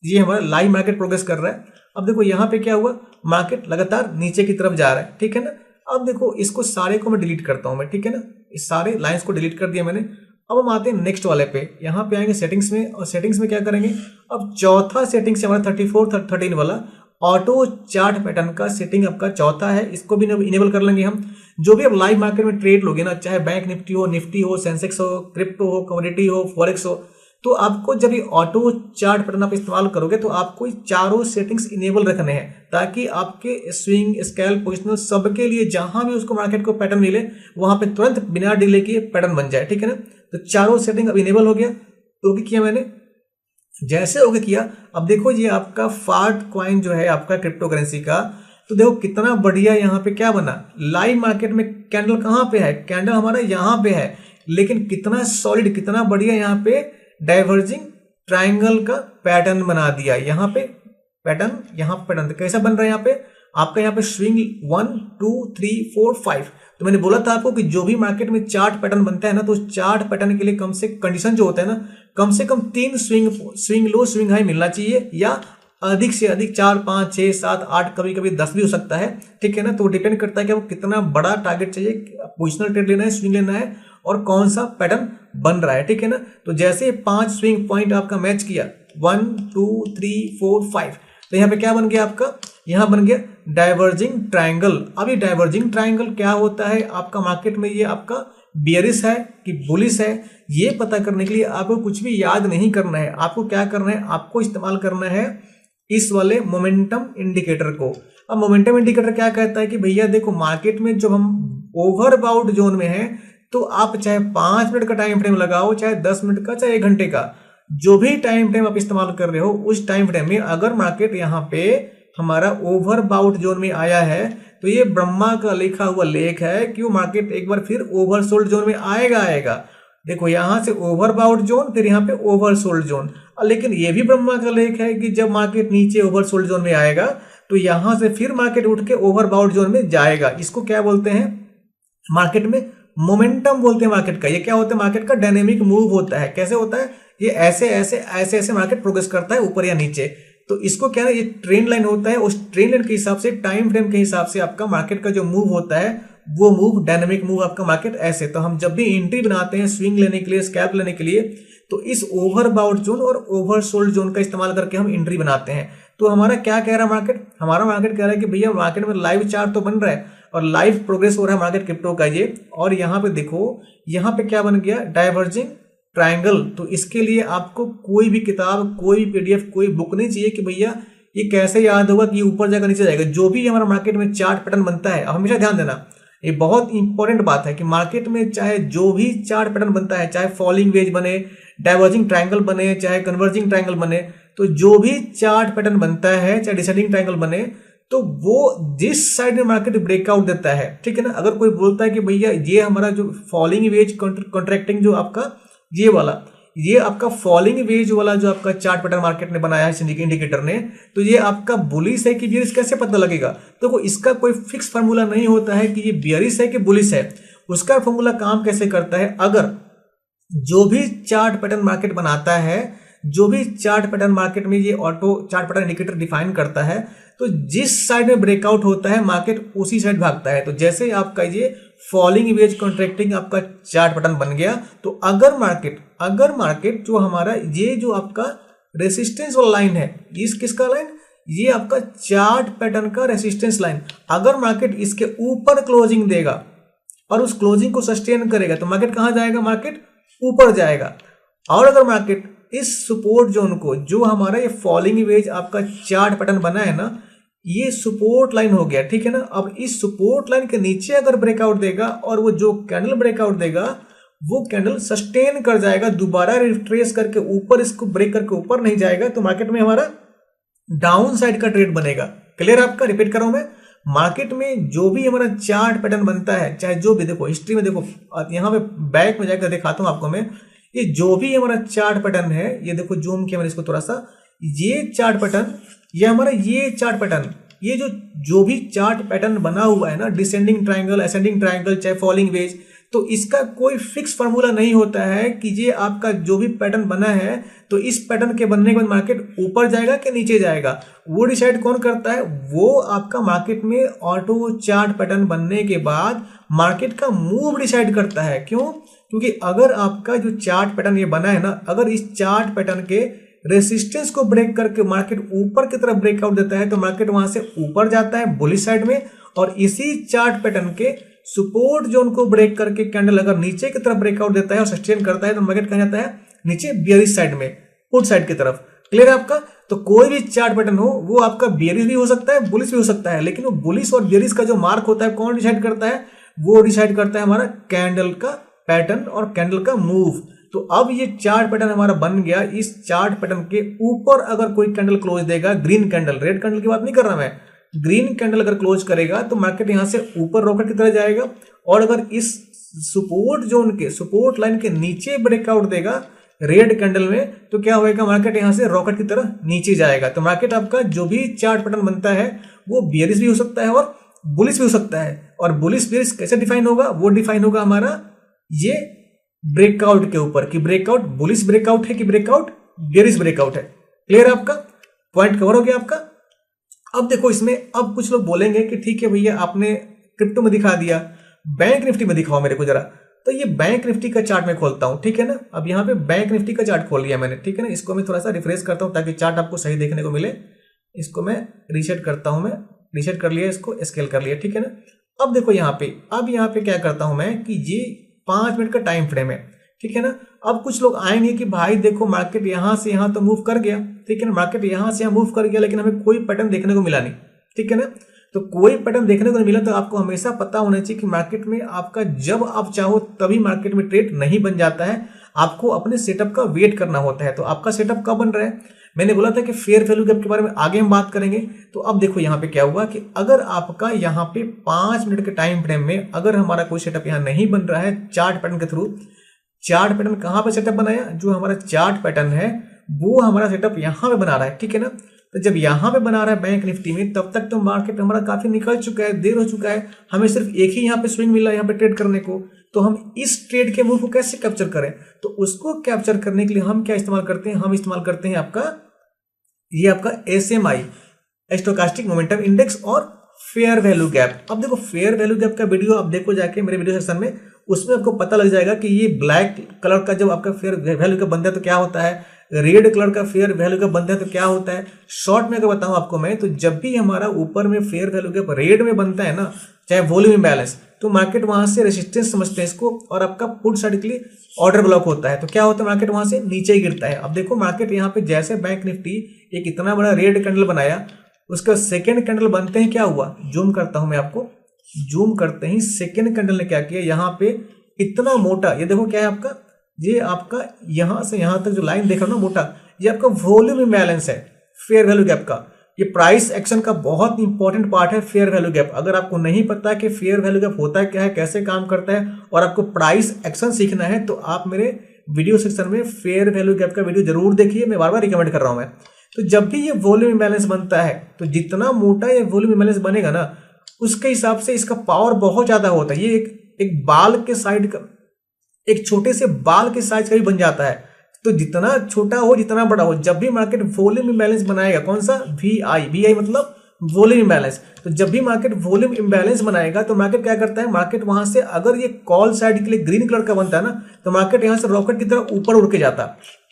ये हमारा लाइव मार्केट प्रोग्रेस कर रहा है। अब देखो यहाँ पे क्या हुआ, मार्केट लगातार नीचे की तरफ जा रहा है। ठीक है ना। अब देखो इसको सारे को मैं डिलीट करता हूं मैं। ठीक है ना। इस सारे लाइंस को डिलीट कर दिया मैंने। अब हम आते हैं नेक्स्ट वाले पे, यहाँ पे आएंगे सेटिंग्स में, और सेटिंग्स में क्या करेंगे, अब चौथा सेटिंग से हमारा 34-13 वाला ऑटो चार्ट पैटर्न का सेटिंग आपका चौथा है, इसको भी इनेबल कर लेंगे हम। जो भी अब लाइव मार्केट में ट्रेड लोगे ना, चाहे बैंक निफ्टी हो, सेंसेक्स हो, क्रिप्टो हो, कमोडिटी हो, फॉरेक्स हो, तो आपको जब ये ऑटो चार्ट पैटर्न आप इस्तेमाल करोगे तो आपको चारों सेटिंग्स इनेबल रखने हैं, ताकि आपके स्विंग, स्केल, पोजिशनल सबके लिए जहां भी उसको मार्केट को पैटर्न मिले वहां पे तुरंत बिना डिले के पैटर्न बन जाए। ठीक है ना। तो चारों सेटिंग अब इनेबल हो गया। ओके किया मैंने, जैसे ओके किया, अब देखो ये आपका फाट कॉइन जो है आपका क्रिप्टो करेंसी का, तो देखो कितना बढ़िया यहाँ पे क्या बना, लाइव मार्केट में कैंडल कहाँ पे है, कैंडल हमारा यहाँ पे है, लेकिन कितना सॉलिड, कितना बढ़िया यहाँ पे डाइवर्जिंग ट्रायंगल का पैटर्न बना दिया। यहाँ पे पैटर्न कैसा बन रहा है, यहाँ पे आपका यहाँ पे स्विंग 1 2 3 4 5। तो मैंने बोला था आपको कि जो भी मार्केट में चार्ट पैटर्न बनता है ना, तो उस चार्ट पैटर्न के लिए कम से कंडीशन जो होता है ना, कम से कम 3 स्विंग लो स्विंग हाई मिलना चाहिए, या अधिक से अधिक 4 5 6 7 8 कभी कभी 10 भी हो सकता है। ठीक है ना। तो डिपेंड करता है कि आपको कितना बड़ा टारगेट चाहिए, पोजिशनल ट्रेड लेना है, स्विंग लेना है, और कौन सा पैटर्न बन रहा है। ठीक है ना। तो जैसे 5 स्विंग पॉइंट आपका मैच किया 1 2 3 4 5, तो यहाँ पे क्या बन गया आपका, यहाँ बन गया डाइवर्जिंग ट्रायंगल। अब ये डाइवर्जिंग ट्रायंगल क्या होता है आपका मार्केट में, ये आपका बियरिश है कि बुलिश है, ये पता करने के लिए आपको कुछ भी याद नहीं करना है। आपको क्या करना है, आपको इस्तेमाल करना है इस वाले मोमेंटम इंडिकेटर को। अब मोमेंटम इंडिकेटर क्या कहता है कि भैया देखो मार्केट में जब हम ओवरबाउट जोन में है तो आप चाहे 5 मिनट का टाइम फ्रेम लगाओ, चाहे 10 मिनट का, चाहे 1 घंटे का, जो भी टाइम फ्रेम आप इस्तेमाल कर रहे हो उस टाइम फ्रेम में अगर मार्केट यहाँ पे हमारा ओवरबाउट जोन में आया है तो ये ब्रह्मा का लिखा हुआ लेख है कि वो मार्केट एक बार फिर ओवरसोल्ड जोन में आएगा। देखो यहां से ओवरबाउट जोन, फिर यहाँ पे ओवरसोल्ड जोन। लेकिन ये भी ब्रह्मा का लेख है कि जब मार्केट नीचे ओवरसोल्ड जोन में आएगा तो यहां से फिर मार्केट उठ के ओवरबाउट जोन में जाएगा। इसको क्या बोलते हैं मार्केट में, मोमेंटम बोलते हैं मार्केट का। ये क्या होता है, मार्केट का डायनेमिक मूव होता है। कैसे होता है, ये ऐसे ऐसे ऐसे ऐसे मार्केट प्रोग्रेस करता है ऊपर या नीचे। तो इसको क्या है, ये ट्रेंड लाइन होता है, उस ट्रेंड लाइन के हिसाब से टाइम फ्रेम के हिसाब से आपका मार्केट का जो मूव होता है वो मूव डायनेमिक मूव आपका मार्केट ऐसे। तो हम जब भी एंट्री बनाते हैं स्विंग लेने के लिए, स्कैल्प लेने के लिए, तो इस ओवरबाउट जोन और ओवरसोल्ड जोन का इस्तेमाल करके हम एंट्री बनाते हैं। तो हमारा क्या कह रहा है मार्केट, हमारा मार्केट कह रहा है कि भैया मार्केट में लाइव चार्ट तो बन रहा है और लाइव प्रोग्रेस हो रहा है मार्केट क्रिप्टो का ये। और यहाँ पे देखो, यहाँ पे क्या बन गया, डाइवर्जिंग ट्रायंगल। तो इसके लिए आपको कोई भी किताब, कोई भी पीडीएफ, कोई बुक नहीं चाहिए कि भैया ये कैसे याद होगा कि ऊपर जाएगा नीचे जाएगा। जो भी हमारा मार्केट में चार्ट पैटर्न बनता है, हमेशा ध्यान देना, ये बहुत इंपॉर्टेंट बात है कि मार्केट में चाहे जो भी चार्ट पैटर्न बनता है, चाहे फॉलिंग वेज बने, डाइवर्जिंग ट्रायंगल बने, चाहे कन्वर्जिंग ट्रायंगल बने, तो जो भी चार्ट पैटर्न बनता है, चाहे डिसेंडिंग ट्रायंगल बने, तो वो जिस साइड में मार्केट ब्रेकआउट देता है, ठीक है ना। अगर कोई बोलता है कि भैया ये हमारा जो फॉलिंग वेज कॉन्ट्रैक्टिंग जो आपका ये वाला, ये आपका फॉलिंग वेज वाला जो आपका चार्ट पैटर्न मार्केट ने बनाया है इंडिकेटर ने, तो ये आपका बुलिश है कि बियरिश, कैसे पता लगेगा। तो इसका कोई फिक्स फार्मूला नहीं होता है कि ये बियरिश है कि बुलिश है। उसका फार्मूला काम कैसे करता है, अगर जो भी चार्ट पैटर्न मार्केट बनाता है, जो भी चार्ट पैटर्न मार्केट में ये auto chart pattern indicator define करता है, तो जिस साइड में ब्रेकआउट होता है मार्केट उसी साइड भागता है। तो जैसे आपका ये फॉलिंग वेज कॉन्ट्रैक्टिंग आपका चार्ट पैटर्न बन गया, तो अगर मार्केट जो हमारा ये जो आपका रेसिस्टेंस वाला लाइन है, इस किसका लाइन, ये आपका चार्ट पैटर्न का रेसिस्टेंस लाइन, अगर मार्केट इसके ऊपर क्लोजिंग देगा और उस क्लोजिंग को सस्टेन करेगा तो मार्केट कहां जाएगा, मार्केट ऊपर जाएगा। और अगर मार्केट इस सपोर्ट जोन को, जो हमारा ये फॉलिंग वेज आपका चार्ट पैटर्न बना है ना, ये सपोर्ट लाइन हो गया, ठीक है ना। अब इस सपोर्ट लाइन के नीचे अगर ब्रेकआउट देगा और वो जो कैंडल ब्रेकआउट देगा वो कैंडल सस्टेन कर जाएगा, दोबारा रिट्रेस करके ऊपर, इसको ब्रेक करके ऊपर नहीं जाएगा, तो मार्केट में हमारा डाउन साइड का ट्रेड बनेगा। क्लियर आपका, रिपीट कर रहा हूं मैं, मार्केट में जो भी हमारा चार्ट पैटर्न बनता है, चाहे जो भी, देखो हिस्ट्री में देखो, यहां पे बैक में जाकर दिखाता हूं आपको मैं, ये जो भी हमारा चार्ट पैटर्न है, ये देखो जूम किया मैंने इसको थोड़ा सा, ये चार्ट पैटर्न, ये हमारा ये चार्ट पैटर्न, ये जो भी चार्ट पैटर्न बना हुआ है ना, डिसेंडिंग ट्रायंगल, असेंडिंग ट्रायंगल, चाहे फॉलिंग वेज, तो इसका कोई फिक्स फार्मूला नहीं होता है कि ये आपका जो भी पैटर्न बना है तो इस पैटर्न के बनने के बाद मार्केट ऊपर जाएगा कि नीचे जाएगा। वो डिसाइड कौन करता है, वो आपका मार्केट में ऑटो चार्ट पैटर्न बनने के बाद मार्केट का मूव डिसाइड करता है। क्यों, क्योंकि अगर आपका जो चार्ट पैटर्न ये बना है ना, अगर इस चार्ट पैटर्न के रेसिस्टेंस को ब्रेक करके मार्केट ऊपर की तरफ ब्रेकआउट देता है तो मार्केट वहां से ऊपर जाता है बुलिश साइड में, और इसी चार्ट पैटर्न के सपोर्ट जोन को ब्रेक करके कैंडल अगर नीचे की तरफ ब्रेकआउट देता है और सस्टेन करता है तो मार्केट कहां जाता है, नीचे बियरिश साइड में, पुट साइड की तरफ। क्लियर है आपका। तो कोई भी चार्ट पैटर्न हो वो आपका बियरिश भी हो सकता है, बुलिश भी हो सकता है, लेकिन वो बुलिश और बियरिश का जो मार्क होता है कौन डिसाइड करता है, वो डिसाइड करता है हमारा कैंडल का पैटर्न और कैंडल का मूव। तो अब ये चार्ट पैटर्न हमारा बन गया, इस चार्ट पैटर्न के ऊपर अगर कोई कैंडल क्लोज देगा, ग्रीन कैंडल, रेड कैंडल की बात नहीं कर रहा मैं, ग्रीन कैंडल अगर क्लोज करेगा तो मार्केट यहां से ऊपर रॉकेट की तरह जाएगा, और अगर इस सपोर्ट जोन के, सपोर्ट लाइन के नीचे ब्रेकआउट देगा रेड कैंडल में, तो क्या होगा, मार्केट यहां से रॉकेट की तरह नीचे जाएगा। तो मार्केट आपका जो भी चार्ट पैटर्न बनता है वो बियरिश भी हो सकता है और बुलिश भी हो सकता है। और बुलिश बियरिश कैसे डिफाइन होगा, वो डिफाइन होगा हमारा ये ब्रेकआउट के ऊपर, कि ब्रेकआउट बुलिश ब्रेकआउट है कि ब्रेकआउट बियरिश ब्रेकआउट है। क्लियर है आपका, पॉइंट कवर हो गया आपका। अब देखो इसमें, अब कुछ लोग बोलेंगे कि ठीक है भैया आपने क्रिप्टो में दिखा दिया, बैंक निफ्टी में दिखाओ मेरे को जरा। तो ये बैंक निफ्टी का चार्ट मैं खोलता हूं, ठीक है ना। अब यहाँ पे बैंक निफ्टी का चार्ट खोल लिया मैंने, ठीक है ना। इसको मैं थोड़ा सा रिफ्रेश करता हूं ताकि चार्ट आपको सही देखने को मिले। इसको मैं रीसेट करता हूं, मैं रीसेट कर लिया, इसको स्केल कर लिया, ठीक है ना। अब देखो यहाँ पे, अब यहाँ पे क्या करता हूं मैं कि ये 5 मिनट का टाइम फ्रेम है, ठीक है ना। अब कुछ लोग आएंगे कि भाई देखो मार्केट यहाँ से यहाँ तो मूव कर गया, ठीक है ना, मार्केट यहाँ से यहाँ मूव कर गया, लेकिन हमें कोई पैटर्न देखने को मिला नहीं, ठीक है ना। तो कोई पैटर्न देखने को नहीं मिला, तो आपको हमेशा पता होना चाहिए कि मार्केट में आपका जब आप चाहो तभी मार्केट में ट्रेड नहीं बन जाता है, आपको अपने सेटअप का वेट करना होता है। तो आपका सेटअप कब बन रहा है, मैंने बोला था कि फेयर वैल्यू गैप के बारे में आगे हम बात करेंगे। तो अब देखो यहाँ पे क्या हुआ कि अगर आपका यहाँ पे 5 मिनट के टाइम फ्रेम में अगर हमारा कोई सेटअप यहाँ नहीं बन रहा है चार्ट पैटर्न के थ्रू, चार्ट पैटर्न कहाँ पे सेटअप बनाया, जो हमारा चार्ट पैटर्न है वो हमारा सेटअप यहाँ पे बना रहा है, ठीक है ना। तो जब यहाँ पे बना रहा है बैंक निफ्टी में, तब तक तो मार्केट हमारा काफी निकल चुका है, देर हो चुका है, हमें सिर्फ एक ही यहाँ पे स्विंग मिला यहाँ पे ट्रेड करने को। तो हम इस ट्रेड के मूव को कैसे कैप्चर करें, तो उसको कैप्चर करने के लिए हम क्या इस्तेमाल करते हैं, हम इस्तेमाल करते हैं आपका ये आपका SMI, स्टोकास्टिक मोमेंटम इंडेक्स, और फेयर वैल्यू गैप। अब देखो फेयर वैल्यू गैप का वीडियो आप देखो जाके मेरे वीडियो सेक्शन में, उसमें आपको पता लग जाएगा कि ये ब्लैक कलर का जब आपका फेयर वैल्यू का बनता है तो क्या होता है, रेड कलर का फेयर वैल्यू का बनता है तो क्या होता है। शॉर्ट में अगर बताऊं आपको मैं, तो जब भी हमारा ऊपर में फेयर वैल्यू गैप रेड में बनता है ना, चाहे वॉल्यूम इम्बैलेंस, तो मार्केट वहां से रेजिस्टेंस समझते हैं इसको, और आपका पुट साइड के लिए ऑर्डर ब्लॉक होता है, तो क्या होता है मार्केट वहां से नीचे ही गिरता है। अब देखो मार्केट यहाँ पे जैसे बैंक निफ्टी एक इतना बड़ा रेड कैंडल बनाया, उसका सेकेंड कैंडल बनते ही क्या हुआ, जूम करता हूं मैं आपको, जूम करते ही सेकेंड कैंडल ने क्या किया, यहाँ पे इतना मोटा, ये देखो क्या है आपका, ये आपका यहां से यहां तक जो लाइन देख रहा हो ना मोटा, ये आपका वॉल्यूम इम्बैलेंस है फेयर वैल्यू गैप का। ये प्राइस एक्शन का बहुत इंपॉर्टेंट पार्ट है फेयर वैल्यू गैप। अगर आपको नहीं पता कि फेयर वैल्यू गैप होता है क्या है, कैसे काम करता है, और आपको प्राइस एक्शन सीखना है, तो आप मेरे वीडियो सेक्शन में फेयर वैल्यू गैप का वीडियो जरूर देखिए, मैं बार बार रिकमेंड कर रहा हूं मैं। तो जब भी ये वॉल्यूम इम्बैलेंस बनता है, तो जितना मोटा ये वॉल्यूम इम्बैलेंस बनेगा ना, उसके हिसाब से इसका पावर बहुत ज्यादा होता है। ये एक बाल के साइड का, एक छोटे से बाल के साइज का भी बन जाता है। तो जितना छोटा हो जितना बड़ा हो, जब भी मार्केट वॉल्यूम इम्बैलेंस बनाएगा, कौन सा, VI मतलब वॉल्यूम इम्बैलेंस, तो जब भी मार्केट वॉल्यूम इम्बैलेंस बनाएगा तो मार्केट क्या करता है, मार्केट वहां से अगर ये कॉल साइड के लिए ग्रीन कलर का बनता है ना, तो मार्केट यहां से रॉकेट की तरह ऊपर उड़ के जाता,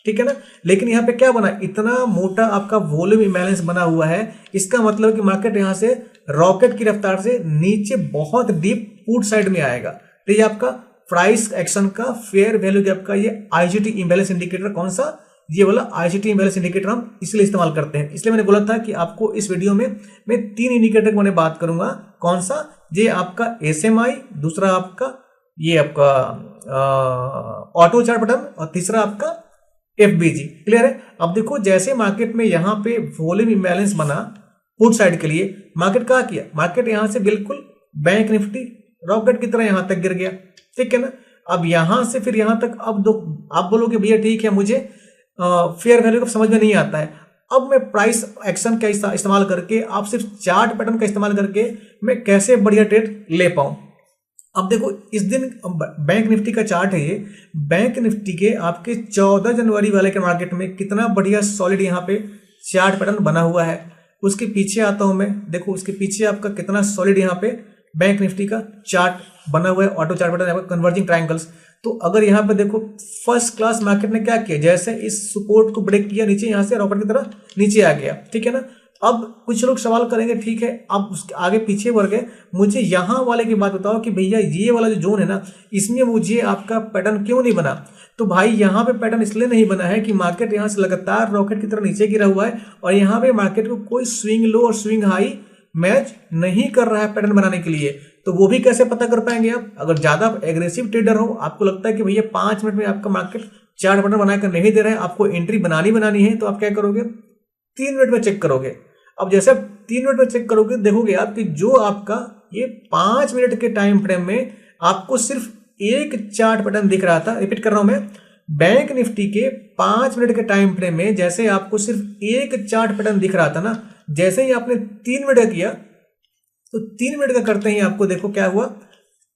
ठीक है ना। लेकिन यहाँ पे क्या बना, इतना मोटा आपका वॉल्यूम इम्बैलेंस बना हुआ है, इसका मतलब कि मार्केट यहां से रॉकेट की रफ्तार से नीचे बहुत डीप पुट साइड में आएगा। तो ये आपका प्राइस एक्शन का फेयर वैल्यू गैप का ये IGT इम्बैलेंस इंडिकेटर, कौन सा, ये वाला IGT इम्बैलेंस इंडिकेटर हम इसलिए इस्तेमाल करते हैं। इसलिए मैंने बोला था कि आपको इस वीडियो में मैं 3 इंडिकेटर की मैंने बात करूंगा, कौन सा, ये आपका SMI, दूसरा आपका ये आपका ऑटो चार्ट पैटर्न, और तीसरा आपका FBG। क्लियर है। अब देखो जैसे मार्केट में यहाँ पे वॉल्यूम इम्बैलेंस बना पुट साइड के लिए, मार्केट क्या किया, मार्केट यहां से बिल्कुल बैंक निफ्टी रॉकेट की तरह यहां तक गिर गया, ठीक है ना। अब यहां से फिर यहां तक, अब दो आप बोलोगे भैया ठीक है मुझे फेयर वैल्यू का समझ में नहीं आता है, अब मैं प्राइस एक्शन का इस्तेमाल करके, आप सिर्फ चार्ट पैटर्न का इस्तेमाल करके मैं कैसे बढ़िया ट्रेड ले पाऊं। अब देखो इस दिन बैंक निफ्टी का चार्ट है ये, बैंक निफ्टी के आपके 14 जनवरी वाले के मार्केट में कितना बढ़िया सॉलिड यहाँ पे चार्ट पैटर्न बना हुआ है। उसके पीछे आता हूं मैं, देखो उसके पीछे आपका कितना सॉलिड यहाँ पे बैंक निफ्टी का चार्ट बना हुआ है, ऑटो चार्ट पैटर्न यहाँ पे कन्वर्जिंग ट्रायंगल्स। तो अगर यहाँ पे देखो फर्स्ट क्लास मार्केट ने क्या किया, जैसे इस सपोर्ट को ब्रेक किया नीचे, यहाँ से रॉकेट की तरह नीचे आ गया, ठीक है ना। अब कुछ लोग सवाल करेंगे ठीक है अब उसके आगे पीछे बढ़ गए, मुझे यहाँ वाले की बात बताओ कि भैया ये वाला जो जोन है ना, इसमें मुझे आपका पैटर्न क्यों नहीं बना। तो भाई यहाँ पे पैटर्न इसलिए नहीं बना है कि मार्केट यहाँ से लगातार रॉकेट की तरह नीचे गिरा हुआ है, और यहाँ पे मार्केट को कोई स्विंग लो और स्विंग हाई मैच नहीं कर रहा है पैटर्न बनाने के लिए। तो वो भी कैसे पता कर पाएंगे आप, अगर ज्यादा एग्रेसिव ट्रेडर हो, आपको लगता है कि भैया 5 मिनट में आपका मार्केट चार्ट पैटर्न बनाकर नहीं दे रहा है, आपको एंट्री बनानी है, तो आप क्या करोगे, 3 मिनट में चेक करोगे। अब जैसे आप 3 मिनट में चेक करोगे, देखोगे आप कि जो आपका ये 5 मिनट के टाइम फ्रेम में आपको सिर्फ एक चार्ट पैटर्न दिख रहा था। रिपीट कर रहा हूं मैं, बैंक निफ्टी के 5 मिनट के टाइम फ्रेम में जैसे आपको सिर्फ एक चार्ट पैटर्न दिख रहा था ना, जैसे ही आपने 3 मिनट का किया, तो 3 मिनट का करते ही आपको देखो क्या हुआ,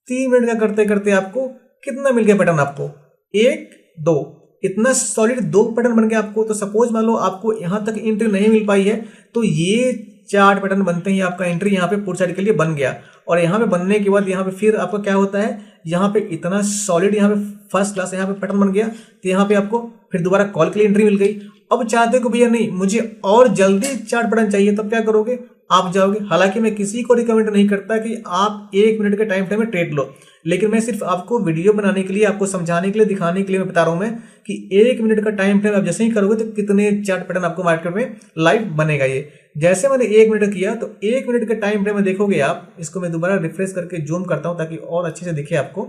3 मिनट का करते करते आपको कितना मिल गया पैटर्न, आपको 1 2 इतना सॉलिड 2 पैटर्न बन गया आपको। तो सपोज मान लो आपको यहां तक एंट्री नहीं मिल पाई है, तो ये चार्ट पैटर्न बनते ही आपका एंट्री यहाँ पे पुट साइड के लिए बन गया, और यहाँ पे बनने के बाद यहाँ पे फिर आपका क्या होता है, यहाँ पे इतना सॉलिड यहाँ पे फर्स्ट क्लास यहाँ पे पैटर्न बन गया, तो यहाँ पे आपको फिर दोबारा कॉल के लिए एंट्री मिल गई, अब चाहते हो कि भैया नहीं मुझे और जल्दी चार्ट पैटर्न चाहिए, तब क्या करोगे, आप जाओगे। हालांकि मैं किसी को रिकमेंड नहीं करता कि आप 1 मिनट के टाइम फ्रेम में ट्रेड लो, लेकिन मैं सिर्फ आपको वीडियो बनाने के लिए, आपको समझाने के लिए, दिखाने के लिए मैं बता रहा हूं मैं कि 1 मिनट का टाइम फ्रेम आप जैसे ही करोगे तो कितने चार्ट पैटर्न आपको मार्केट में लाइव बनेगा। ये जैसे मैंने 1 मिनट किया तो 1 मिनट के टाइम फ्रेम में देखोगे आप, इसको मैं दोबारा रिफ्रेश करके जूम करता हूं ताकि और अच्छे से दिखे आपको।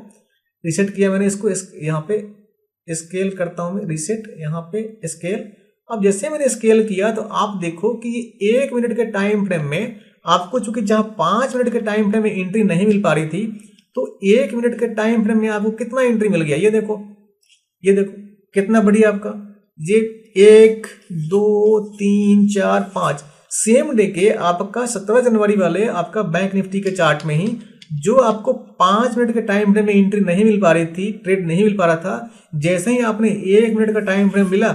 रिसेट किया मैंने इसको, यहाँ पे स्केल करता हूं मैं, रिसेट, यहाँ पे स्केल। अब जैसे मैंने स्केल किया तो आप देखो कि ये 1 मिनट के टाइम फ्रेम में आपको, चूंकि जहां 5 मिनट के टाइम फ्रेम में एंट्री नहीं मिल पा रही थी, तो 1 मिनट के टाइम फ्रेम में आपको कितना एंट्री मिल गया, ये देखो, ये देखो कितना बढ़िया आपका, ये 1 2 3 4 5 सेम डे के आपका 17 जनवरी वाले आपका बैंक निफ्टी के चार्ट में ही जो आपको 5 मिनट के टाइम फ्रेम में एंट्री नहीं मिल पा रही थी, ट्रेड नहीं मिल पा रहा था, जैसे ही आपने 1 मिनट का टाइम फ्रेम मिला,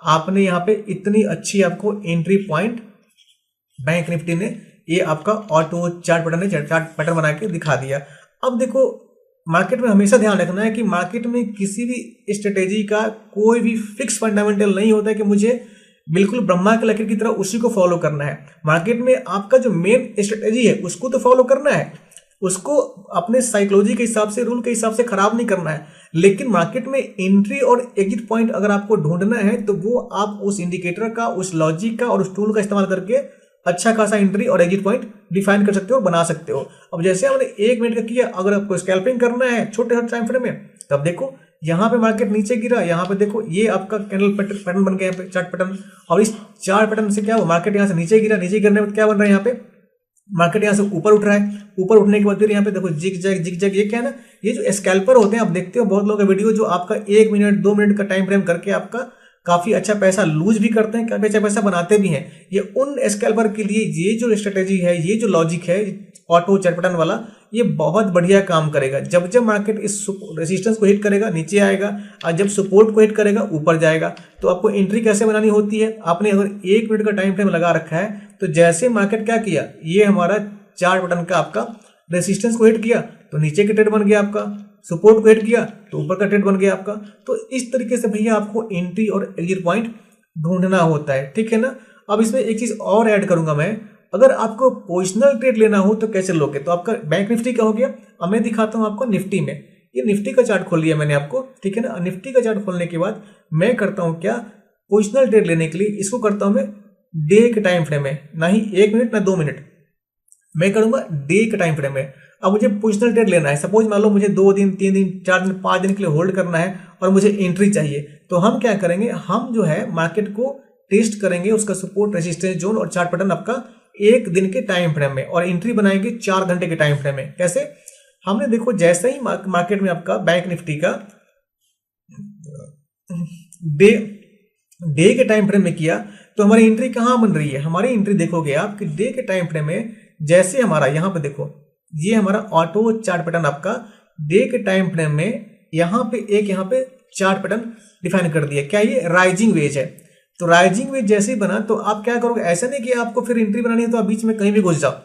आपने यहाँ पे इतनी अच्छी आपको एंट्री पॉइंट बैंक निफ्टी ने, ये आपका ऑटो चार्ट पैटर्न ने चार्ट पैटर्न बना के दिखा दिया। अब देखो मार्केट में हमेशा ध्यान रखना है कि मार्केट में किसी भी स्ट्रेटेजी का कोई भी फिक्स फंडामेंटल नहीं होता है कि मुझे बिल्कुल ब्रह्मा के लकीर की तरह उसी को फॉलो करना है। मार्केट में आपका जो मेन स्ट्रेटेजी है उसको तो फॉलो करना है, उसको अपने साइकोलॉजी के हिसाब से, रूल के हिसाब से खराब नहीं करना है, लेकिन मार्केट में एंट्री और एग्जिट पॉइंट अगर आपको ढूंढना है तो वो आप उस इंडिकेटर का, उस लॉजिक का और उस टूल का इस्तेमाल करके अच्छा खासा एंट्री और एग्जिट पॉइंट डिफाइन कर सकते हो, बना सकते हो। अब जैसे हमने 1 मिनट का किया, अगर आपको स्कैल्पिंग करना है छोटे छोटे टाइम फ्रेम में, तब देखो यहाँ पे मार्केट नीचे गिरा, यहाँ पे देखो ये आपका कैंडल पैटर्न बन गया, यहाँ पे चार्ट पैटर्न, और इस चार्ट पैटर्न से क्या हुआ, मार्केट यहाँ से नीचे गिरा, नीचे गिरने में क्या बन रहा है, यहाँ पे मार्केट यहाँ से ऊपर उठ रहा है, ऊपर उठने के बाद फिर यहाँ पे देखो जिग जैग, ये क्या है ना, ये जो स्कैल्पर होते हैं, आप देखते हो बहुत लोगों का वीडियो जो आपका 1 मिनट 2 मिनट का टाइम फ्रेम करके आपका काफी अच्छा पैसा लूज भी करते हैं, काफी अच्छा पैसा बनाते भी हैं। ये उन स्कैल्पर के लिए ये जो स्ट्रेटेजी है, ये जो लॉजिक है ऑटो चार्ट पैटर्न वाला, ये बहुत बढ़िया काम करेगा। जब जब मार्केट इस रेजिस्टेंस को हिट करेगा नीचे आएगा, और जब सपोर्ट को हिट करेगा ऊपर जाएगा। तो आपको एंट्री कैसे बनानी होती है, आपने अगर 1 मिनट का टाइम फ्रेम लगा रखा है तो जैसे मार्केट क्या किया, ये हमारा चार्ट पैटर्न का आपका रेजिस्टेंस को हिट किया तो नीचे के ट्रेड बन गया आपका, सपोर्ट को हिट किया तो ऊपर का ट्रेड बन गया आपका। तो इस तरीके से भैया आपको एंट्री और एग्जिट पॉइंट ढूंढना होता है, ठीक है ना। अब इसमें एक चीज और ऐड करूंगा मैं, अगर आपको पोजिशनल ट्रेड लेना हो तो कैसे लोगे, तो आपका बैंक निफ्टी का हो गया। अब मैं दिखाता हूं आपको निफ्टी में, ये निफ्टी का चार्ट खोल लिया मैंने आपको, ठीक है ना। निफ्टी का चार्ट खोलने के बाद मैं करता हूं क्या, पोजिशनल ट्रेड लेने के लिए इसको करता हूं मैं डे के टाइम फ्रेम में, ना ही 1 मिनट ना 2 मिनट, मैं करूंगा डे के टाइम फ्रेम में। अब मुझे पोजिशनल ट्रेड लेना है, सपोज मान लो मुझे 2 दिन 3 दिन 4 दिन 5 दिन के लिए होल्ड करना है और मुझे एंट्री चाहिए, तो हम क्या करेंगे, हम जो है मार्केट को टेस्ट करेंगे, उसका सपोर्ट रेजिस्टेंस जोन और चार्ट पैटर्न आपका 1 दिन के टाइम फ्रेम में, और एंट्री बनाएंगे 4 घंटे के टाइम फ्रेम में। कैसे, हमने देखो जैसे ही मार्केट में आपका बैंक निफ्टी का डे के टाइम फ्रेम में किया तो हमारी एंट्री कहां बन रही है, हमारी एंट्री देखोगे आप कि डे के टाइम फ्रेम में जैसे हमारा यहाँ पे देखो, ये हमारा ऑटो चार्ट पैटर्न आपका डे के टाइम फ्रेम में यहाँ पे चार्ट पैटर्न डिफाइन कर दिया। क्या ये राइजिंग वेज है, तो राइजिंग वेज जैसे ही बना तो आप क्या करोगे, ऐसा नहीं कि आपको फिर एंट्री बनानी है तो आप बीच में कहीं भी घुस जाओ।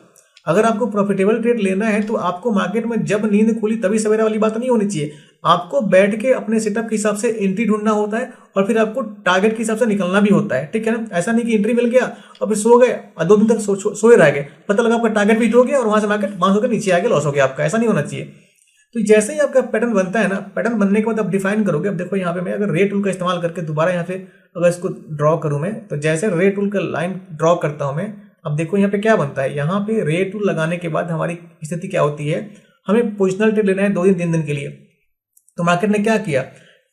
अगर आपको प्रॉफिटेबल ट्रेड लेना है तो आपको मार्केट में जब नींद खुली तभी सवेरा वाली बात नहीं होनी चाहिए। आपको बैठ के अपने सेटअप के हिसाब से एंट्री ढूंढना होता है और फिर आपको टारगेट के हिसाब से निकलना भी होता है, ठीक है ना। ऐसा नहीं कि एंट्री मिल गया और फिर सो गए और 2 दिन तक सोए रह गए, पता लगा आपका टारगेट भी हिट हो गया और वहां से मार्केट बाउंस होकर नीचे आ गया, लॉस हो गया आपका, ऐसा नहीं होना चाहिए। तो जैसे ही आपका पैटर्न बनता है ना, पैटर्न बनने के बाद आप डिफाइन करोगे। अब देखो यहाँ पे मैं अगर रे टूल का इस्तेमाल करके दोबारा यहाँ पे अगर इसको ड्रॉ करूं मैं, तो जैसे रे टूल का लाइन ड्रॉ करता हूं मैं, अब देखो यहाँ पे क्या बनता है, यहाँ पे रे टूल लगाने के बाद हमारी स्थिति क्या होती है, हमें पोजिशनल ट्रेड लेना है 2 दिन 3 दिन के लिए। तो मार्केट ने क्या किया,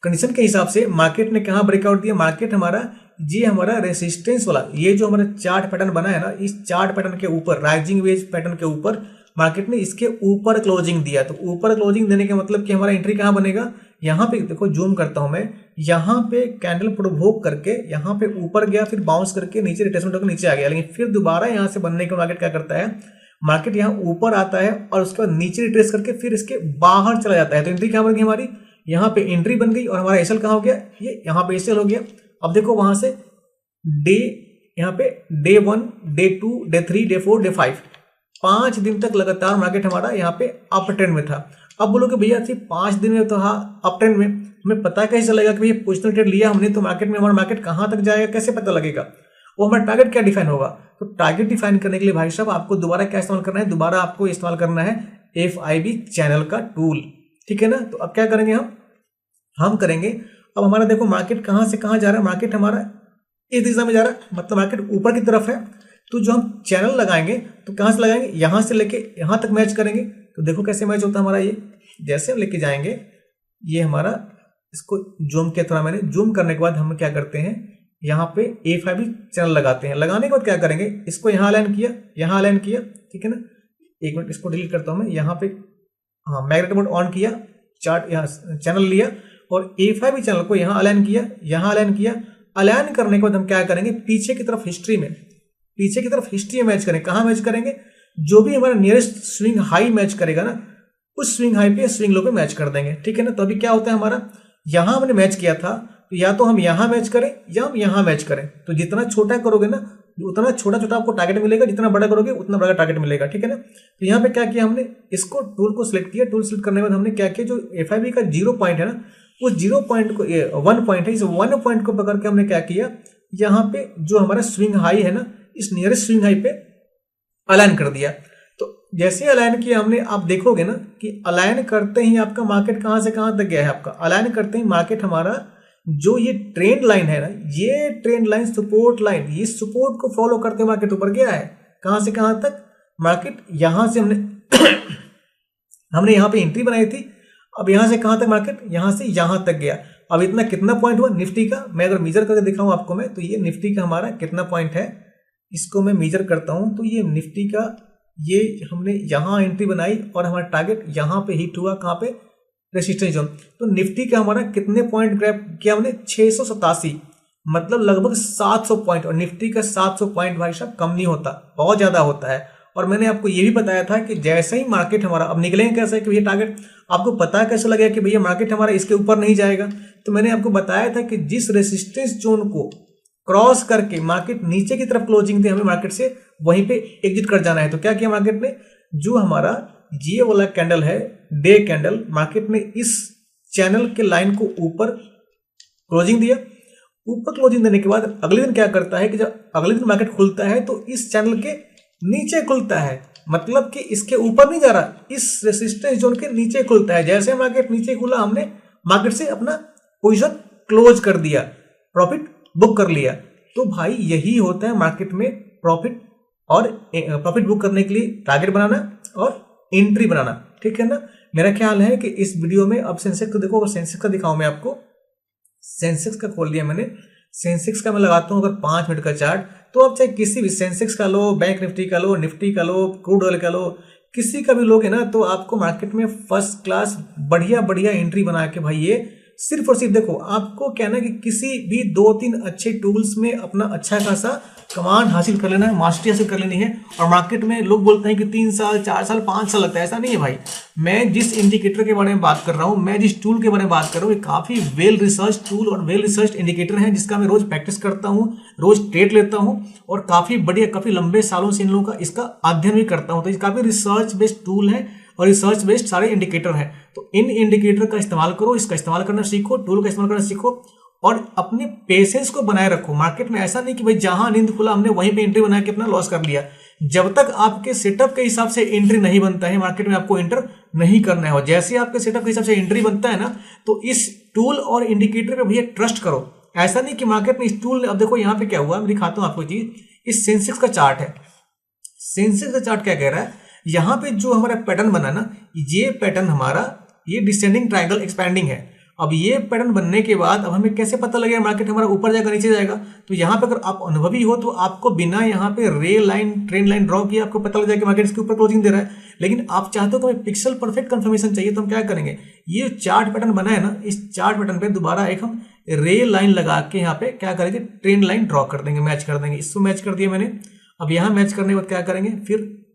कंडीशन के हिसाब से मार्केट ने कहाँ ब्रेकआउट दिया, मार्केट हमारा रेसिस्टेंस वाला ये जो हमारा चार्ट पैटर्न बना है ना, इस चार्ट पैटर्न के ऊपर, राइजिंग वेज पैटर्न के ऊपर मार्केट ने इसके ऊपर क्लोजिंग दिया। तो ऊपर क्लोजिंग देने का मतलब कि हमारा एंट्री कहाँ बनेगा, यहाँ पे देखो जूम करता हूं मैं, यहाँ पे कैंडल प्रोवोक करके यहाँ पे ऊपर गया, फिर बाउंस करके नीचे रिट्रेसमेंट होकर नीचे आ गया, लेकिन फिर दोबारा यहाँ से बनने के मार्केट क्या करता है, मार्केट यहाँ ऊपर आता है और उसके बाद नीचे रिट्रेस करके फिर इसके बाहर चला जाता है। तो एंट्री क्या बन गई हमारी, यहाँ पे एंट्री बन गई और हमारा एसएल कहाँ हो गया, ये यहाँ पे एसएल हो गया। अब देखो वहां से यहाँ पे day 1 day 2 day 3 day 4 day 5 5 दिन तक लगातार मार्केट हमारा यहाँ पे अप ट्रेंड में था। अब बोलो कि भैया सिर्फ 5 दिन में तो हाँ अप ट्रेंड में हमें पता कैसे चलेगा कि भैया पोजिशनल ट्रेड लिया हमने तो मार्केट में हमारा मार्केट कहाँ तक जाएगा, कैसे पता लगेगा? वो हमारा टारगेट क्या डिफाइन होगा? तो टारगेट डिफाइन करने के लिए भाई साहब आपको दोबारा क्या इस्तेमाल करना है? दोबारा आपको इस्तेमाल करना है FIB चैनल का टूल, ठीक है ना। तो अब क्या करेंगे हम करेंगे, अब हमारा देखो मार्केट कहाँ से कहाँ जा रहा है, मार्केट हमारा इस दिशा में जा रहा है, मतलब मार्केट ऊपर की तरफ है। तो जो हम चैनल लगाएंगे तो कहाँ से लगाएंगे, यहाँ से लेके यहाँ तक मैच करेंगे। तो देखो कैसे मैच होता है हमारा, ये जैसे हम लेके जाएंगे ये हमारा, इसको जूम किया थोड़ा मैंने, जूम करने के बाद हम क्या करते हैं यहाँ पे FIB चैनल लगाते हैं। लगाने के बाद क्या करेंगे, इसको यहाँ अलाइन किया, यहाँ अलाइन किया, ठीक है ना। एक मिनट इसको डिलीट करता हूँ मैं, यहाँ पे हाँ मैग्नेट मोड ऑन किया, चार्ट यहाँ चैनल लिया और FIB चैनल को यहाँ अलाइन किया, यहाँ अलाइन किया। अलाइन करने के बाद हम क्या करेंगे, पीछे की तरफ हिस्ट्री में, पीछे की तरफ हिस्ट्री में मैच करेंगे। कहाँ मैच करेंगे, जो भी हमारा नियरेस्ट स्विंग हाई मैच करेगा ना, उस स्विंग हाई पे स्विंग लो पे मैच कर देंगे, ठीक है ना। तो अभी क्या होता है हमारा, यहाँ हमने मैच किया था तो या तो हम यहाँ मैच करें या हम यहाँ मैच करें। तो जितना छोटा करोगे ना उतना छोटा छोटा आपको टारगेट मिलेगा, जितना बड़ा करोगे उतना बड़ा टारगेट मिलेगा, ठीक है ना। तो यहाँ पे क्या किया हमने, इसको टूल को सिलेक्ट किया। टूल सिलेक्ट करने के बाद हमने क्या किया, जो FIB का 0 पॉइंट है ना, उस 0 पॉइंट को 1 पॉइंट है, इस 1 पॉइंट को पकड़ के हमने क्या किया, यहाँ पे जो हमारा स्विंग हाई है ना, इस नियरेस्ट स्विंग हाई पे अलाइन कर दिया। तो जैसे अलाइन किया हमने, आप देखोगे ना कि अलाइन करते ही आपका मार्केट कहाँ से कहाँ तक गया है। आपका अलाइन करते ही मार्केट हमारा जो ये ट्रेंड लाइन है ना, ये ट्रेंड लाइन सपोर्ट लाइन, ये सपोर्ट को फॉलो करते मार्केट ऊपर गया है। कहाँ से कहाँ तक, मार्केट यहाँ से हमने यहाँ पे एंट्री बनाई थी। अब यहाँ से कहाँ तक मार्केट, यहाँ से यहाँ तक गया। अब इतना कितना पॉइंट हुआ निफ्टी का, मैं अगर मेजर करके दिखाऊं आपको मैं, तो ये निफ्टी का हमारा कितना पॉइंट है, इसको मैं मेजर करता हूं। तो ये निफ्टी का, ये हमने यहाँ एंट्री बनाई और हमारा टारगेट यहाँ पे हिट हुआ, कहाँ पे, रेसिस्टेंस जोन। तो निफ्टी का हमारा कितने पॉइंट ग्रैब किया हमने, 687, मतलब लगभग 700 पॉइंट। और निफ्टी का 700 पॉइंट भाई साहब कम नहीं होता, बहुत ज्यादा होता है। और मैंने आपको ये भी बताया था कि जैसे ही मार्केट हमारा, अब निकलेंगे कैसे कि भैया टारगेट, आपको पता कैसे लगेगा कि भैया मार्केट हमारा इसके ऊपर नहीं जाएगा। तो मैंने आपको बताया था कि जिस रेसिस्टेंस जोन को क्रॉस करके मार्केट नीचे की तरफ क्लोजिंग थी, हमें मार्केट से वहीं पे एग्जिट कर जाना है। तो क्या किया मार्केट ने, जो हमारा ये वाला कैंडल है, डे कैंडल, मार्केट ने इस चैनल के लाइन को ऊपर क्लोजिंग दिया। ऊपर क्लोजिंग देने के बाद अगले दिन क्या करता है कि जब अगले दिन मार्केट खुलता है तो इस चैनल के नीचे खुलता है, मतलब कि इसके ऊपर नहीं जा रहा, इस रेसिस्टेंस जोन के नीचे खुलता है। जैसे मार्केट नीचे खुला, हमने मार्केट से अपना पोजीशन क्लोज कर दिया, प्रॉफिट बुक कर लिया। तो भाई यही होता है मार्केट में प्रॉफिट, और प्रॉफिट बुक करने के लिए टारगेट बनाना और एंट्री बनाना, ठीक है ना। मेरा ख्याल है कि इस वीडियो में, अब सेंसेक्स को देखो, अगर सेंसेक्स का दिखाऊं मैं आपको, सेंसेक्स का खोल लिया मैंने, सेंसेक्स का मैं लगाता हूं अगर 5 मिनट का चार्ट, तो आप चाहे किसी भी सेंसेक्स का लो, बैंक निफ्टी का लो, निफ्टी का लो, क्रूड ऑयल का लो, किसी का भी लोगे ना, तो आपको मार्केट में फर्स्ट क्लास बढ़िया बढ़िया एंट्री बना के भाई, ये सिर्फ और सिर्फ देखो, आपको क्या ना कि किसी भी 2-3 अच्छे टूल्स में अपना अच्छा खासा कमांड हासिल कर लेना है, मास्टरी हासिल कर लेनी है। और मार्केट में लोग बोलते हैं कि 3 साल 4 साल 5 साल लगता है, ऐसा नहीं है भाई। मैं जिस इंडिकेटर के बारे में बात कर रहा हूँ, मैं जिस टूल के बारे में बात कर रहा हूँ, ये काफी वेल रिसर्च टूल और वेल रिसर्च इंडिकेटर है, जिसका मैं रोज प्रैक्टिस करता हूँ, रोज ट्रेड लेता हूँ और काफी बढ़िया, काफी लंबे सालों से इन लोगों का इसका अध्ययन भी करता हूँ। तो ये काफी रिसर्च बेस्ड टूल है और रिसर्च बेस्ड सारे इंडिकेटर हैं। तो इन इंडिकेटर का इस्तेमाल करो, इसका इस्तेमाल करना सीखो, टूल का इस्तेमाल करना सीखो और अपने पेशेंस को बनाए रखो। मार्केट में ऐसा नहीं कि भाई जहां नींद खुला हमने वहीं पे एंट्री बना के अपना लॉस कर लिया। जब तक आपके सेटअप के हिसाब से एंट्री नहीं बनता है, मार्केट में आपको एंटर नहीं करना है। और जैसे आपके सेटअप के हिसाब से एंट्री बनता है ना, तो इस टूल और इंडिकेटर पे भैया ट्रस्ट करो। ऐसा नहीं कि मार्केट में इस टूल, अब देखो यहाँ पे क्या हुआ, मैं दिखाता हूँ आपको चीज। इस सेंसेक्स का चार्ट है, सेंसेक्स का चार्ट क्या कह रहा है, यहाँ पे जो हमारा पैटर्न बना ना, ये पैटर्न हमारा, ये डिसेंडिंग ट्रायंगल एक्सपेंडिंग है। अब ये पैटर्न बनने के बाद अब हमें कैसे पता लगेगा मार्केट हमारा ऊपर जाएगा नीचे जाएगा। तो यहाँ पे अगर आप अनुभवी हो तो आपको बिना यहाँ पे रे लाइन, ट्रेंड लाइन ड्रॉ किया आपको पता लग जाएगा मार्केट इसके ऊपर क्लोजिंग दे रहा है। लेकिन आप चाहते हो तो हमें पिक्सल परफेक्ट कंफर्मेशन चाहिए, तो हम क्या करेंगे, ये चार्ट पैटर्न बना है ना, इस चार्ट पैटर्न पे दोबारा एक हम रे लाइन लगा के यहाँ पे क्या करेंगे, ट्रेंड लाइन ड्रॉ कर देंगे, मैच कर देंगे। इसको मैच कर दिया मैंने। अब यहाँ मैच करने के बाद क्या करेंगे, फिर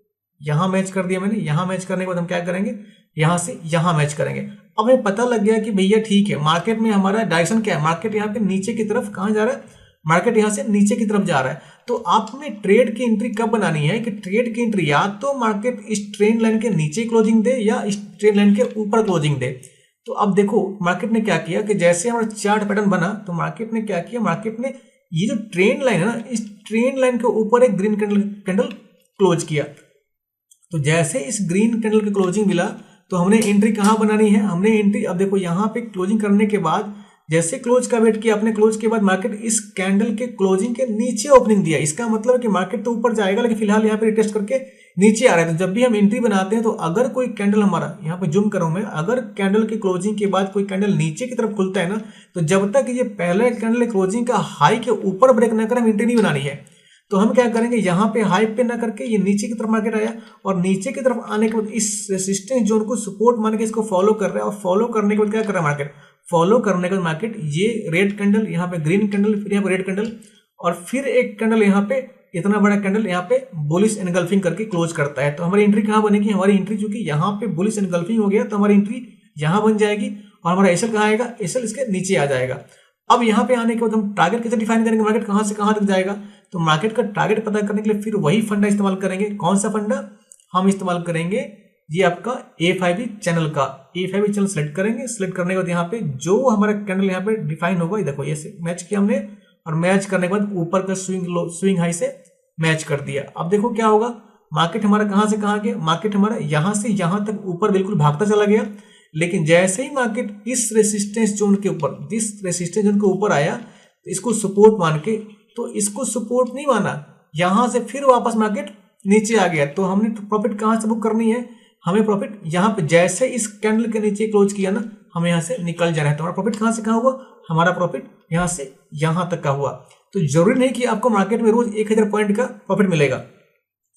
यहाँ मैच कर दिया मैंने। यहाँ मैच करने के बाद हम क्या करेंगे, यहाँ से यहाँ मैच करेंगे। अब हमें पता लग गया कि भैया ठीक है, मार्केट में हमारा डायरेक्शन क्या है, मार्केट यहाँ पे नीचे की तरफ कहाँ जा रहा है, मार्केट यहाँ से नीचे की तरफ जा रहा है। तो आपने ट्रेड की एंट्री कब बनानी है कि ट्रेड की एंट्री या तो मार्केट इस ट्रेंड लाइन के नीचे क्लोजिंग दे या इस ट्रेंड लाइन के ऊपर क्लोजिंग दे। तो अब देखो मार्केट ने क्या किया कि जैसे हमारा चार्ट पैटर्न बना तो मार्केट ने क्या किया, मार्केट ने ये जो ट्रेंड लाइन है ना, इस ट्रेंड लाइन के ऊपर एक ग्रीन कैंडल क्लोज किया। तो जैसे इस ग्रीन कैंडल की क्लोजिंग मिला तो हमने एंट्री कहाँ बनानी है, हमने एंट्री अब देखो यहाँ पे क्लोजिंग करने के बाद जैसे क्लोज का वेट किया, अपने क्लोज के बाद मार्केट इस कैंडल के क्लोजिंग के नीचे ओपनिंग दिया। इसका मतलब है कि मार्केट तो ऊपर जाएगा लेकिन फिलहाल यहाँ पे रिटेस्ट करके नीचे आ रहा है। तो जब भी हम एंट्री बनाते हैं तो अगर कोई कैंडल हमारा यहाँ पे जूम करूं मैं, अगर कैंडल की क्लोजिंग के बाद कोई कैंडल नीचे की तरफ खुलता है ना, तो जब तक ये पहले कैंडल क्लोजिंग का हाई के ऊपर ब्रेक न कर हम एंट्री नहीं बनानी है। तो हम क्या करेंगे, यहाँ पे हाई पे ना करके ये नीचे की तरफ मार्केट आया और नीचे की तरफ आने के बाद इस रेसिस्टेंस जोन को सपोर्ट मान के इसको फॉलो कर रहा है। और फॉलो करने के बाद क्या कर रहा है मार्केट, फॉलो करने के बाद मार्केट ये रेड कैंडल, यहाँ पे ग्रीन कैंडल, फिर यहाँ पे रेड कैंडल और फिर एक कैंडल यहाँ पे इतना बड़ा कैंडल यहाँ पे बुलिश एनगल्फिंग करके क्लोज करता है। तो हमारी एंट्री कहाँ बनेगी, हमारी एंट्री चूंकि यहाँ पे बुलिश एनगल्फिंग हो गया तो हमारी एंट्री यहाँ बन जाएगी और हमारा एसएल कहाँ आएगा, एसएल इसके नीचे आ जाएगा। अब यहाँ पे आने के बाद हम टारगेट कैसे डिफाइन करेंगे, मार्केट कहाँ से कहाँ तक जाएगा। तो मार्केट का टारगेट पता करने के लिए फिर वही फंडा इस्तेमाल करेंगे। कौन सा फंडा हम इस्तेमाल करेंगे, ये आपका A5 चैनल का A5 चैनल सेलेक्ट करेंगे। सेलेक्ट करने के बाद यहाँ पे जो हमारा कैंडल यहाँ पे डिफाइन होगा, ये देखो ये मैच किया हमने और मैच करने के बाद ऊपर का स्विंग हाई से मैच कर दिया। अब देखो क्या होगा, मार्केट हमारा कहां से कहां गया, मार्केट हमारा यहां से यहां तक ऊपर बिल्कुल भागता चला गया। लेकिन जैसे ही मार्केट इस रेसिस्टेंस जोन के ऊपर, जिस रेसिस्टेंस जोन के ऊपर आया तो इसको सपोर्ट मान के, तो इसको सपोर्ट नहीं माना, यहां से फिर वापस मार्केट नीचे आ गया। तो हमने प्रॉफिट कहां से बुक करनी है, हमें प्रॉफिट यहाँ पे जैसे इस कैंडल के नीचे क्लोज किया ना, हमें यहाँ से निकल जाना है। तो हमारा प्रॉफिट कहां से कहां हुआ, हमारा प्रॉफिट यहाँ से यहाँ तक का हुआ। तो जरूरी नहीं कि आपको मार्केट में रोज 1000 पॉइंट का प्रॉफिट मिलेगा।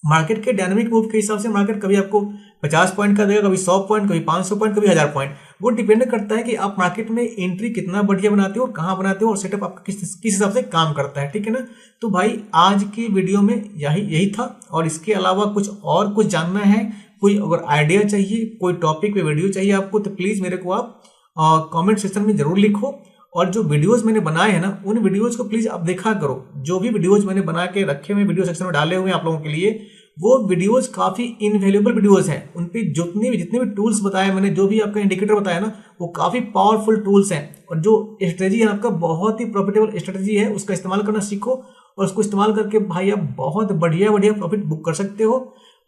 मार्केट के डायनामिक मूव के हिसाब से मार्केट कभी आपको 50 पॉइंट का देगा, कभी 100 पॉइंट, कभी 500 पॉइंट, कभी 1000 पॉइंट। वो डिपेंड करता है कि आप मार्केट में एंट्री कितना बढ़िया बनाते हो और कहाँ बनाते हो और सेटअप आपका किस हिसाब से काम करता है, ठीक है ना। तो भाई आज की वीडियो में यही था और इसके अलावा कुछ जानना है, कोई अगर आइडिया चाहिए, कोई टॉपिक पे वीडियो चाहिए आपको, तो प्लीज मेरे को आप कमेंट सेक्शन में जरूर लिखो। और जो वीडियोस मैंने बनाए हैं ना, उन वीडियोस को प्लीज आप देखा करो। जो भी वीडियोस मैंने बना के रखे हुए वीडियो सेक्शन में डाले हुए हैं आप लोगों के लिए, वो वीडियोस काफी इनवैल्यूएबल वीडियोस हैं। उन पे जितने भी टूल्स बताए मैंने, जो भी आपका इंडिकेटर बताया ना, वो काफी पावरफुल टूल्स हैं। और जो स्ट्रेटेजी है आपका, बहुत ही प्रॉफिटेबल स्ट्रेटेजी है, उसका इस्तेमाल करना सीखो और उसको इस्तेमाल करके भाई आप बहुत बढ़िया प्रॉफिट बुक कर सकते हो।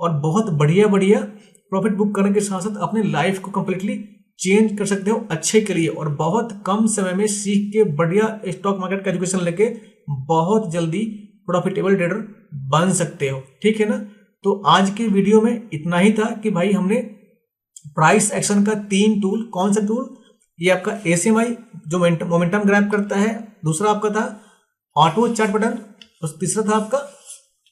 और बहुत बढ़िया प्रॉफिट बुक करने के साथ साथ अपने लाइफ को कंप्लीटली चेंज कर सकते हो अच्छे के लिए। और बहुत कम समय में सीख के बढ़िया स्टॉक मार्केट का एजुकेशन लेके बहुत जल्दी प्रॉफिटेबल ट्रेडर बन सकते हो, ठीक है ना। तो आज के वीडियो में इतना ही था कि भाई हमने प्राइस एक्शन का 3 टूल, कौन सा टूल, ये आपका ACMI जो मोमेंटम ग्रैब करता है, दूसरा आपका था ऑटो चार्ट पैटर्न और तीसरा था आपका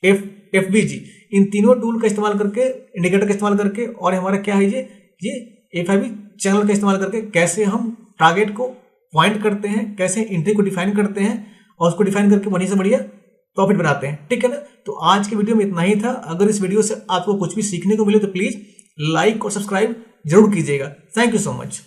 FBG। इन तीनों टूल का इस्तेमाल करके, इंडिकेटर का इस्तेमाल करके, और हमारा क्या है ये A5 चैनल का इस्तेमाल करके कैसे हम टारगेट को पॉइंट करते हैं, कैसे एंट्री को डिफाइन करते हैं और उसको डिफाइन करके बढ़िया से बढ़िया प्रॉफिट बनाते हैं, ठीक है ना। तो आज की वीडियो में इतना ही था। अगर इस वीडियो से आपको कुछ भी सीखने को मिले तो प्लीज लाइक और सब्सक्राइब जरूर कीजिएगा। Thank you so much.